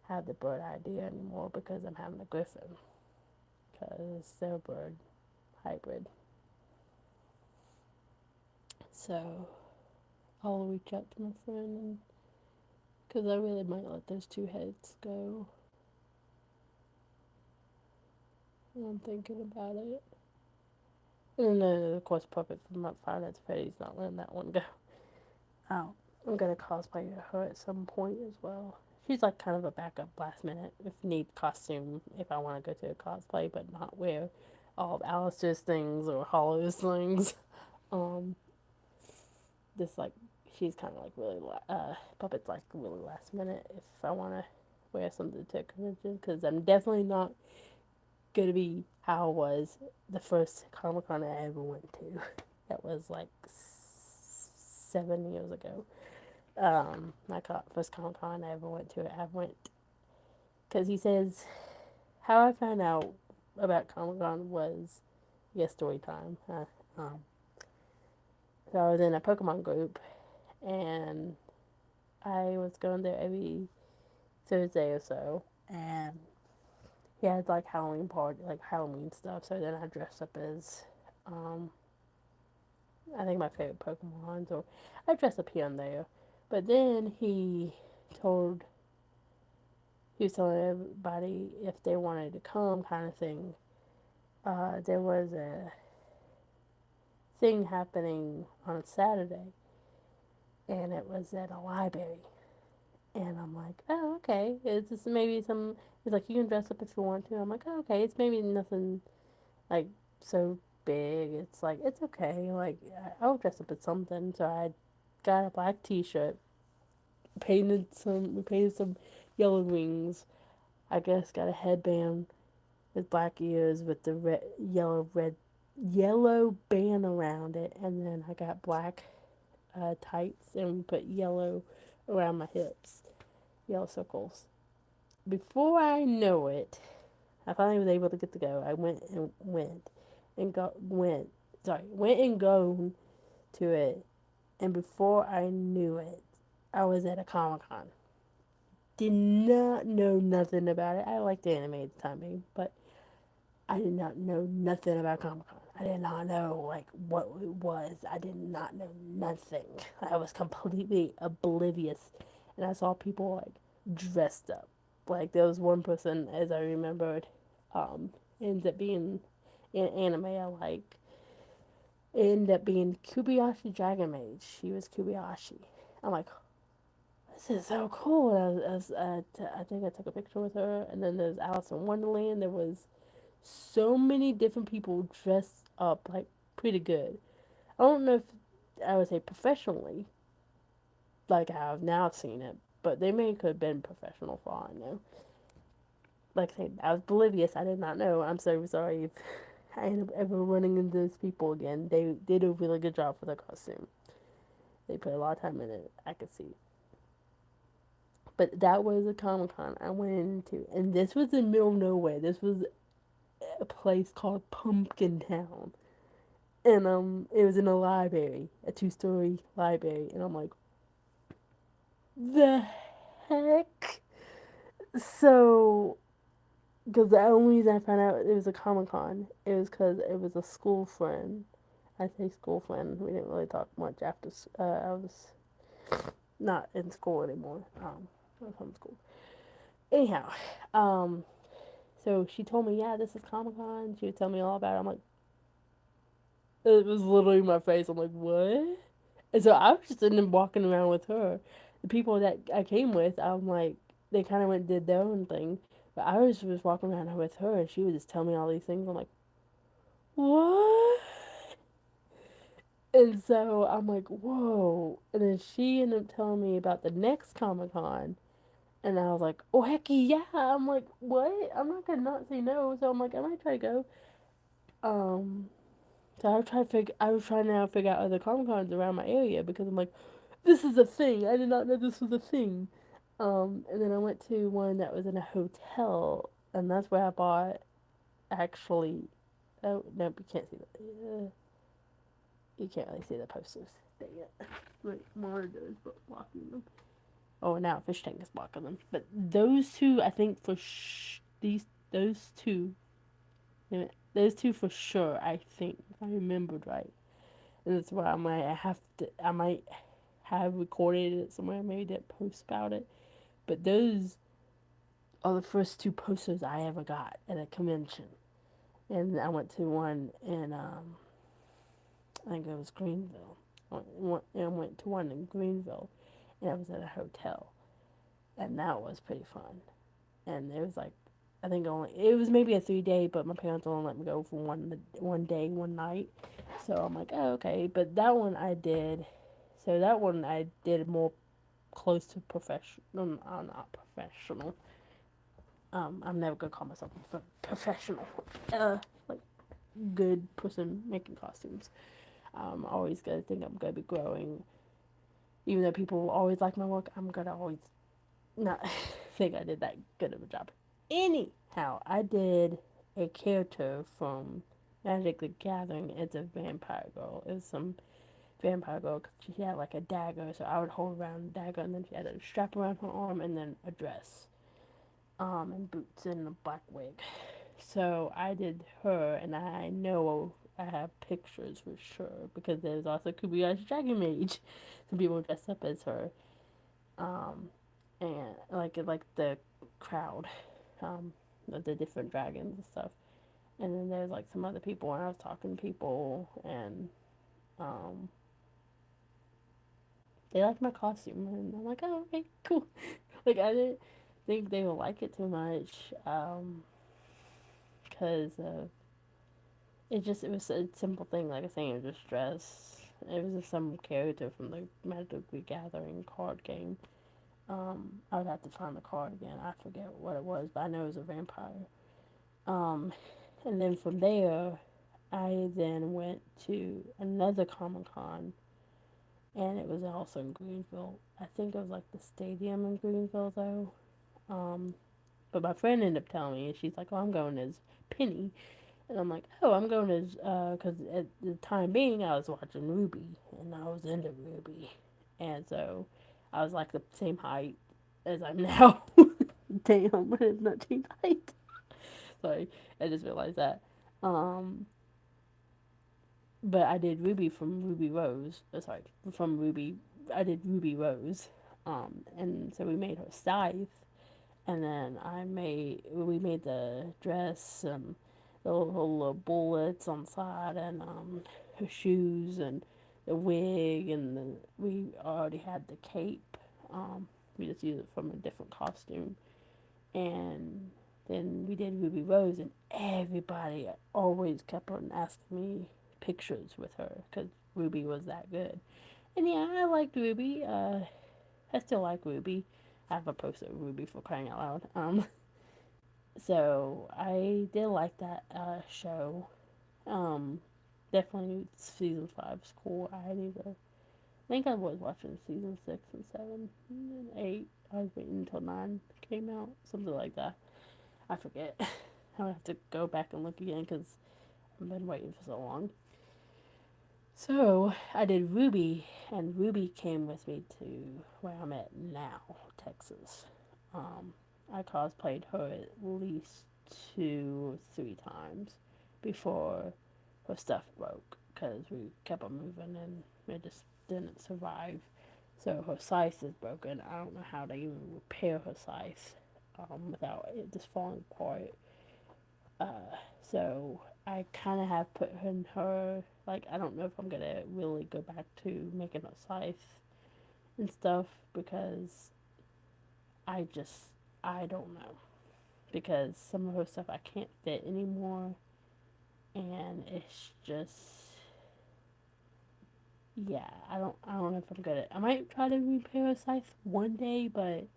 have the bird idea anymore because I'm having a griffin. Because they're a bird hybrid. So I'll reach out to my friend and because I really might let those two heads go. I'm thinking about it. And then, of course, Puppet from my Finance Petty's not letting that one go. Oh, I'm gonna cosplay her at some point as well. She's like kind of a backup last minute if need costume if I want to go to a cosplay, but not wear all of Alice's things or Hollow's things. Um, this like she's kind of like really Puppet's like really last minute if I want to wear something to a convention because I'm definitely not gonna be how it was the first Comic Con I ever went to. That was like 7 years ago. My first Comic Con I ever went to. I went because he says how I found out about Comic Con was story time. Um, so I was in a Pokemon group and I was going there every Thursday or so, and he had like Halloween party, like Halloween stuff. So then I dressed up as, um, I think my favorite Pokemon, or I dressed up here and there. But then told he was telling everybody if they wanted to come, kind of thing. There was a thing happening on Saturday, and it was at a library. And I'm like, oh, okay. It's just maybe some. He's like, you can dress up if you want to. I'm like, oh, okay. It's maybe nothing like so big. It's like it's okay. Like I'll dress up as something. So I got a black T-shirt, we painted some yellow wings. I guess got a headband with black ears with the yellow band around it, and then I got black tights and we put yellow around my hips, yellow circles. Before I know it, I finally was able to get to go. I went and go to it, and before I knew it, I was at a Comic-Con. Did not know nothing about it. I liked anime at the time, but I did not know nothing about Comic Con. I did not know like what it was. I did not know nothing. I was completely oblivious, and I saw people like dressed up. Like there was one person, as I remembered, um, ended up being in anime I like. Ended up being Kubayashi Dragon Mage. She was Kubayashi. I'm like, this is so cool. I think I took a picture with her, and then there's Alice in Wonderland. There was so many different people dressed up like pretty good. I don't know if I would say professionally, like I've now seen it, but they may could have been professional for all I know. Like I said, I was oblivious. I did not know. I'm so sorry if I end up ever running into those people again. They did a really good job for the costume. They put a lot of time in it. I could see. But that was a Comic Con I went into, and this was in the middle of nowhere. This was a place called Pumpkin Town, and it was in a library, a two-story library, and I'm like, the heck. So because the only reason I found out it was a Comic Con, it was because it was a school friend. I say school friend. We didn't really talk much after I was not in school anymore. I was homeschooled. Anyhow, um, so she told me, yeah, this is Comic Con. She would tell me all about it. I'm like, it was literally my face. I'm like, what? And so I was just sitting and walking around with her. The people that I came with, I'm like, they kind of went and did their own thing. But I was just walking around with her, and she would just tell me all these things. I'm like, what? And so I'm like, whoa. And then she ended up telling me about the next Comic Con. And I was like, oh, hecky, yeah. I'm like, what? I'm not going to not say no. So I'm like, I might try to go. Um, so I was trying to now figure out other Comic Cons around my area because I'm like, this is a thing. I did not know this was a thing. And then I went to one that was in a hotel, and that's where I bought actually. Oh no, you can't see that. You can't really see the posters. Dang it! My monitor is blocking them. Oh, now Fish Tank is blocking them. But those two, I think those two, those two for sure. I think if I remembered right, and that's why I might have recorded it somewhere. Maybe did post about it. But those are the first two posters I ever got at a convention. And I went to one in, I think it was Greenville. I went to one in Greenville, and I was at a hotel. And that was pretty fun. And it was like, I think it was maybe a 3 day, but my parents only let me go for one day, one night. So I'm like, oh, okay. But that one I did, so that one I did more close to professional. No, I'm not professional. I'm never gonna call myself a professional. Like good person making costumes. Always gonna think I'm gonna be growing. Even though people always like my work, I'm gonna always not think I did that good of a job. Anyhow, I did a character from Magic the Gathering. It's a vampire girl. It was some vampire girl because she had like a dagger, so I would hold around the dagger, and then she had a strap around her arm, and then a dress, and boots and a black wig. So I did her, and I know I have pictures for sure because there's also Kubiya's Dragon Mage. Some people dressed up as her, um, and like the crowd, of the different dragons and stuff. And then there's like some other people, and I was talking to people, and um, they liked my costume, and I'm like, oh, okay, cool. Like I didn't think they would like it too much, because it was a simple thing, like I was saying, it was just dress. It was just some character from the Magic the Gathering card game. I would have to find the card again. I forget what it was, but I know it was a vampire. Um, and then from there, I then went to another Comic Con, and it was also in Greenville. I think it was like the stadium in Greenville, though. Um, but my friend ended up telling me, and she's like, "Oh, I'm going as Penny," and I'm like, "Oh, I'm going as," because at the time being, I was watching Ruby, and I was into Ruby, and so I was like the same height as I'm now. Damn, I did not change height. Sorry, I just realized that. Um, but I did Ruby from Ruby Rose. Sorry, from Ruby. I did Ruby Rose. And so we made her scythe, and then we made the dress and the little bullets on the side, and her shoes and the wig, and we already had the cape. We just used it from a different costume, and then we did Ruby Rose, and everybody always kept on asking me pictures with her because Ruby was that good. And yeah, I liked Ruby. I still like Ruby. I have a poster of Ruby, for crying out loud. So I did like that show. Um, Definitely season 5's cool. I think I was watching season 6 and 7 and 8. I was waiting until 9 came out, something like that. I forget. I have to go back and look again because I've been waiting for so long. So I did Ruby, and Ruby came with me to where I'm at now, Texas. Um, I cosplayed her at least 2, 3 times before her stuff broke because we kept on moving and it just didn't survive. So her scythe is broken. I don't know how to even repair her scythe without it just falling apart. So I kind of have put in her, like, I don't know if I'm gonna really go back to making a scythe and stuff because I just, I don't know. Because some of her stuff I can't fit anymore, and it's just, yeah, I don't know if I'm gonna, I might try to repair a scythe one day, but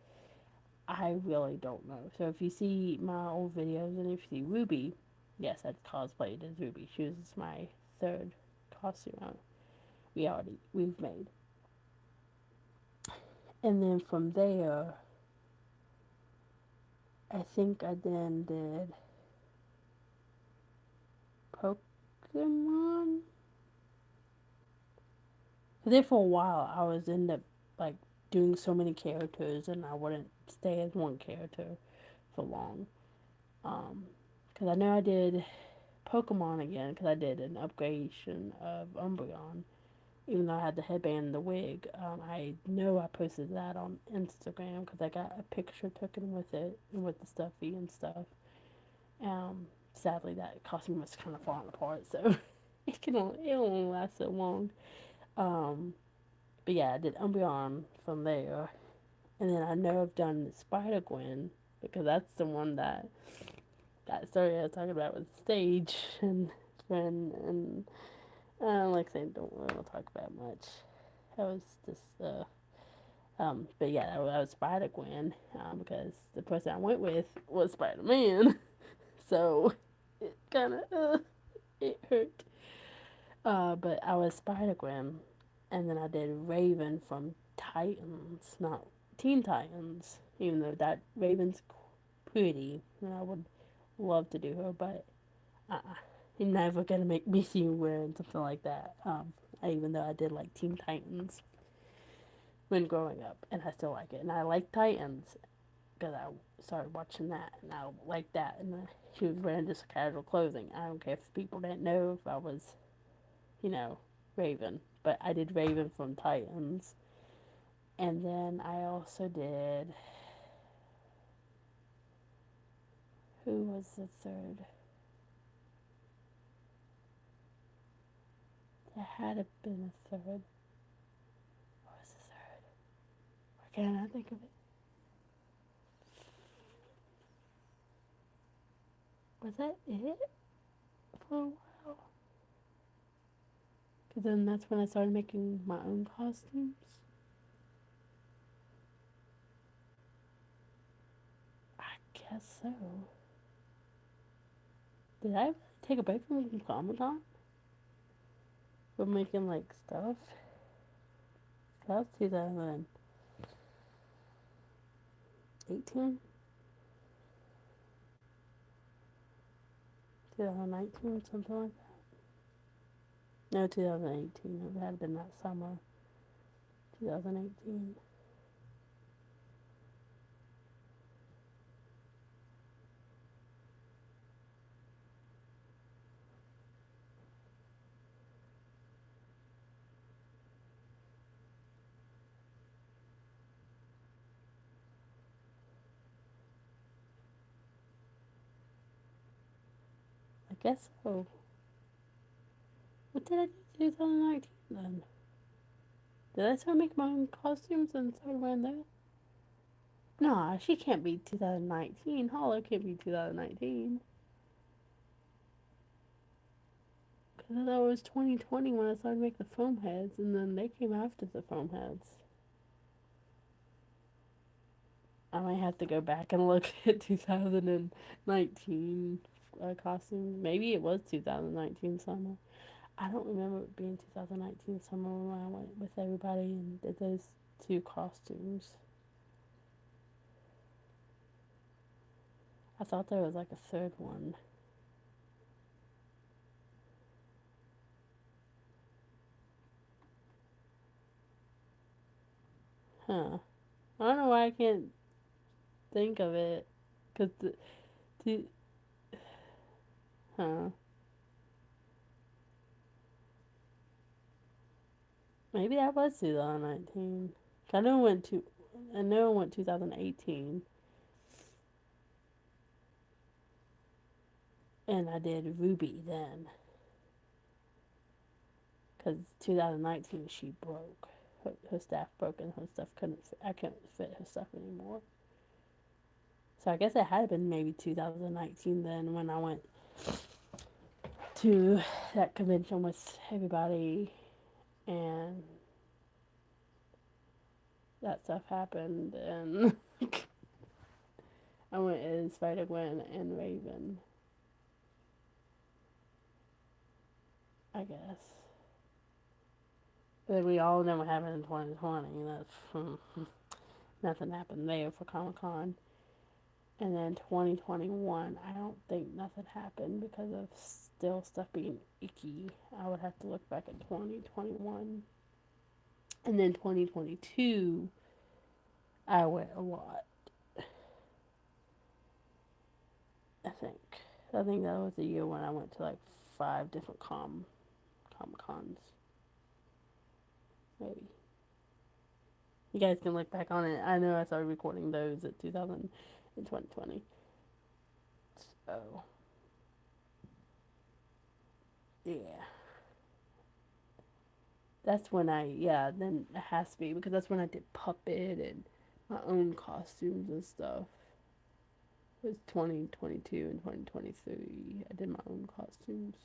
I really don't know. So if you see my old videos and if you see Ruby, yes, I cosplayed as Ruby. She was my third costume we've made. And then from there, I think I then did Pokemon. There for a while, I was into like doing so many characters, and I wouldn't stay as one character for long. Um, because I know I did Pokemon again because I did an upgradation of Umbreon, even though I had the headband and the wig. I know I posted that on Instagram because I got a picture taken with it and with the stuffy and stuff. Sadly, that costume was kind of falling apart, so it only lasts so long. Um, but yeah, I did Umbreon from there, and then I know I've done Spider Gwen because that's the one that story I was talking about with stage and friend and like I said, don't really want to talk about much. That was just but yeah, that was Spider Gwen because the person I went with was Spider Man, so it kind of it hurt. But I was Spider Gwen, and then I did Raven from Titans, not Teen Titans, even though that Raven's pretty, and I would love to do her, but you're never gonna make me see you wearing something like that. Even though I did like Teen Titans when growing up, and I still like it, and I like Titans because I started watching that, and I like that, and she was wearing just casual clothing. I don't care if people didn't know if I was, you know, Raven, but I did Raven from Titans, and then I also did Who was the third? There had to have been a third. What was the third? Why can't I think of it? Was that it for a while? Because then that's when I started making my own costumes. I guess so. Did I take a break from Kawacon? From making like stuff? That was 2018? 2019? Something like that? No, 2018. It had been that summer. 2018. I guess so. What did I do 2019 then? Did I start making my own costumes and start wearing those? Nah, she can't be 2019. Hollow can't be 2019. Because I thought it was 2020 when I started making the foam heads, and then they came after the foam heads. I might have to go back and look at 2019 costumes. Maybe it was 2019 summer. I don't remember it being 2019 summer when I went with everybody and did those two costumes. I thought there was like a third one. Huh. I don't know why I can't think of it. Cause the huh. Maybe that was 2019. I know it went 2018, and I did Ruby then. Cause 2019 she broke. Her staff broke and her stuff couldn't. I couldn't fit her stuff anymore. So I guess it had been maybe 2019 then when I went to that convention with everybody and that stuff happened and I went as Spider-Gwen and Raven. I guess. But we all know what happened in 2020. That's nothing happened there for Comic Con. And then 2021, I don't think nothing happened because of still stuff being icky. I would have to look back at 2021. And then 2022, I went a lot. I think. I think that was the year when I went to like 5 different Comic Cons. Maybe. You guys can look back on it. I know I started recording those at 2000 in 2020. So, yeah. That's when then it has to be because that's when I did puppet and my own costumes and stuff. It was 2022 and 2023. I did my own costumes.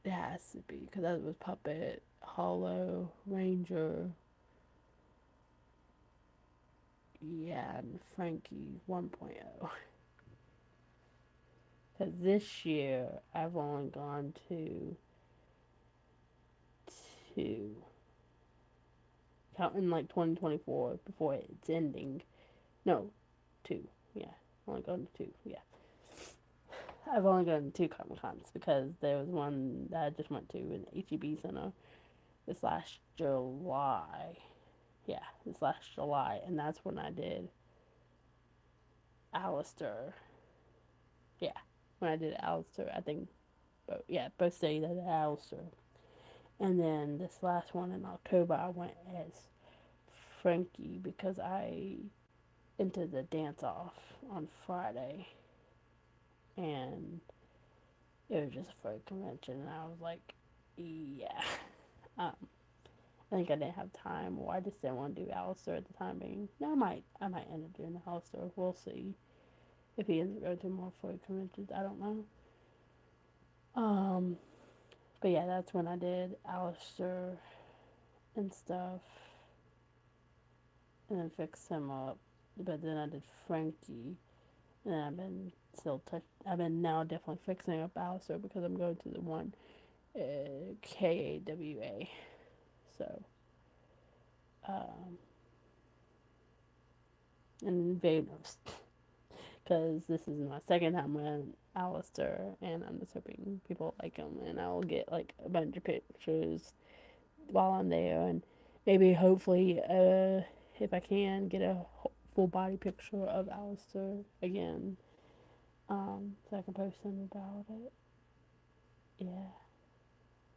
It has to be because that was puppet, Hollow, Ranger, yeah, and Frankie 1.0. Because this year I've only gone to 2. Counting like 2024 before it's ending. No, 2. Yeah, only gone to 2. Yeah. I've only gone to 2 Comic Cons because there was one that I just went to in HEB Center this last July. Yeah, this last July, and that's when I did Alistair. Yeah, when I did Alistair, I think, both days I did Alistair. And then this last one in October, I went as Frankie because I into the dance off on Friday, and it was just for a convention, and I was like, yeah. Um, I think I didn't have time, or I just didn't want to do Alistair at the time being. No, I might end up doing Alistair. We'll see if he ends up going to more for conventions. I don't know. Um, but yeah, that's when I did Alistair and stuff, and then fixed him up. But then I did Frankie, and then I've been now definitely fixing up Alistair because I'm going to the one Kawa. So, um, and Venus, because this is my second time with Alistair, and I'm just hoping people like him, and I'll get like a bunch of pictures while I'm there, and maybe hopefully, if I can get a full body picture of Alistair again, so I can post them about it. Yeah.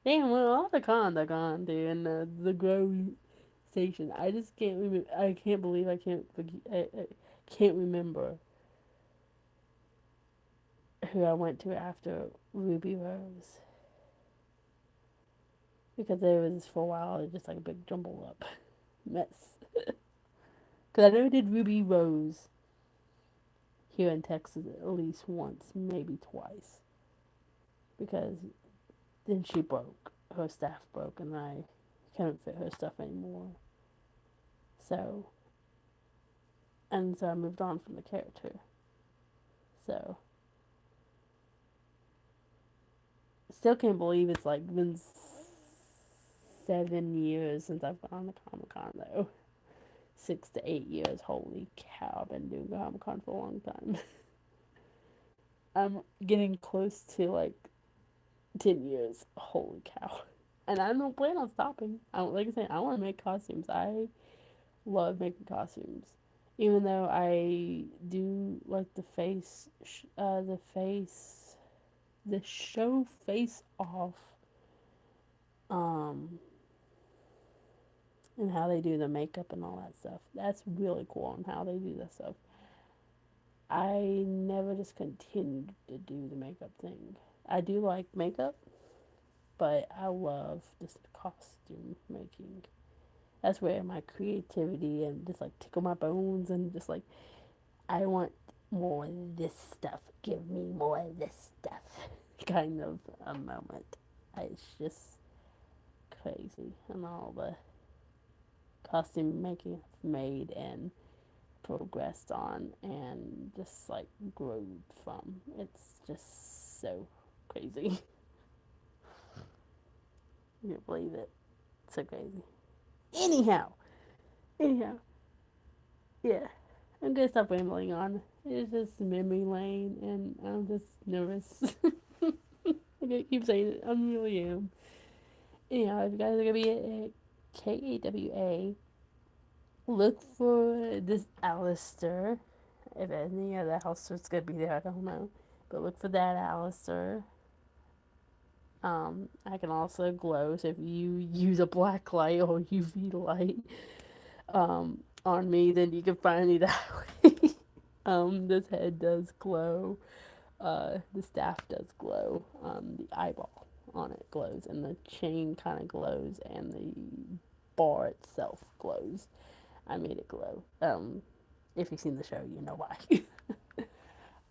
Damn, well, all the cons are gone, dude, and the Grow station. I just can't remember. I can't believe I can't forget. I can't remember who I went to after Ruby Rose, because there was for a while it was just like a big jumble up mess. Because I know I did Ruby Rose here in Texas at least once, maybe twice, because then she broke. Her staff broke, and I couldn't fit her stuff anymore. So, and so I moved on from the character. So, still can't believe it's like been 7 years since I've gone to Comic Con though. 6 to 8 years. Holy cow! I've been doing Comic Con for a long time. I'm getting close to like 10 years. Holy cow! And I don't plan on stopping. I don't, like I said, I want to make costumes. I love making costumes, even though I do like the show Face Off, um, and how they do the makeup and all that stuff. That's really cool on how they do that stuff. I never just continued to do the makeup thing. I do like makeup, but I love this costume making. That's where my creativity and just like tickle my bones and just like I want more of this stuff. Give me more of this stuff. Kind of a moment. It's just crazy, and all the costume making I've made and progressed on and just like growed from. It's just so crazy. You can't believe it. It's so crazy. Anyhow, yeah. I'm gonna stop rambling on. It's just memory lane, and I'm just nervous. I keep saying it. I really am. Anyhow, if you guys are gonna be at Kawa, look for this Alistair. If any other Alistair's gonna be there, I don't know. But look for that Alistair. I can also glow, so if you use a black light or UV light on me, then you can find me that way. This head does glow. The staff does glow. The eyeball on it glows, and the chain kind of glows, and the bar itself glows. I made it glow. If you've seen the show, you know why.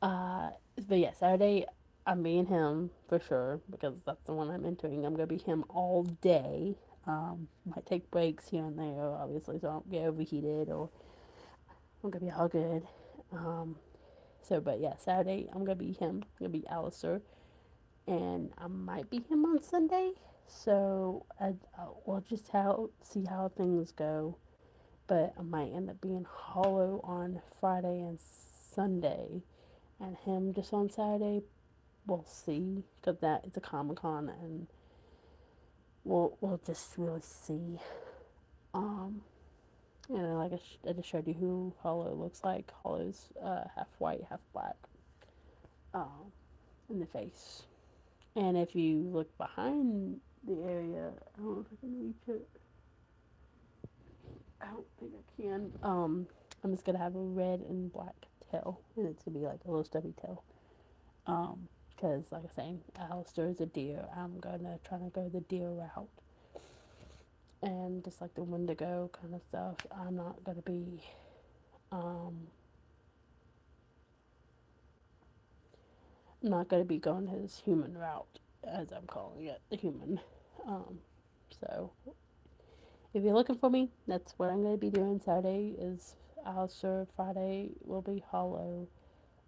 uh, but yeah, Saturday I'm being him for sure because that's the one I'm entering. I'm gonna be him all day. Might take breaks here and there, obviously, so I don't get overheated or I'm gonna be all good. Um, but yeah, Saturday I'm gonna be him. I'm gonna be Alistair, and I might be him on Sunday. So we'll just see how things go. But I might end up being Hollow on Friday and Sunday, and him just on Saturday. We'll see, because that is a Comic Con, and we'll just really see. Um, like I just showed you who Hollow looks like. Hollow's half white, half black, um, in the face. And if you look behind the area, I don't know if I can reach it. I don't think I can. I'm just gonna have a red and black tail, and it's gonna be like a little stubby tail. Because like I say, Alistair is a deer. I'm gonna try to go the deer route, and just like the Wendigo kind of stuff. I'm not gonna be um, I'm not gonna be going his human route, as I'm calling it, the human. Um, so if you're looking for me, that's what I'm gonna be doing. Saturday is Alistair. Friday will be Hollow,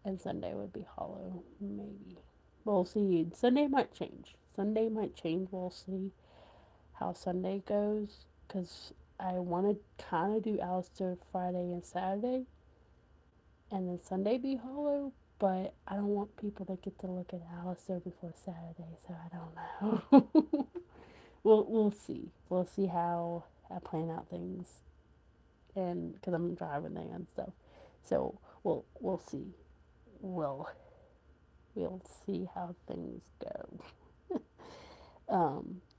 and Sunday would be Hollow. Maybe we'll see. Sunday might change. Sunday might change. We'll see how Sunday goes, because I want to kind of do Alistair Friday and Saturday, and then Sunday be Hollow. But I don't want people to get to look at Alistair before Saturday, so I don't know. We'll see. We'll see how I plan out things, and because I'm driving there and stuff, so we'll see. We'll we'll see how things go.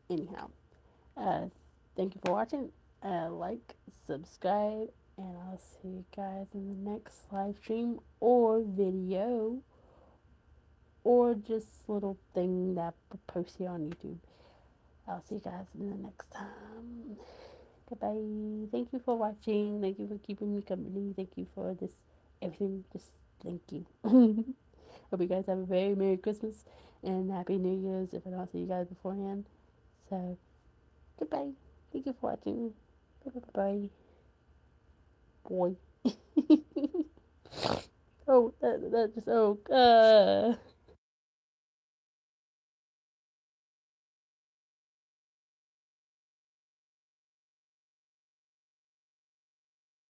Anyhow, uh, thank you for watching. Like, subscribe, and I'll see you guys in the next live stream or video or just little thing that I post here on YouTube. I'll see you guys in the next time. Goodbye. Thank you for watching. Thank you for keeping me company. Thank you for this everything. Just thank you. Hope you guys have a very Merry Christmas and Happy New Year's if I don't see you guys beforehand. So, goodbye. Thank you for watching. Bye bye. Boy. Oh, that just, oh,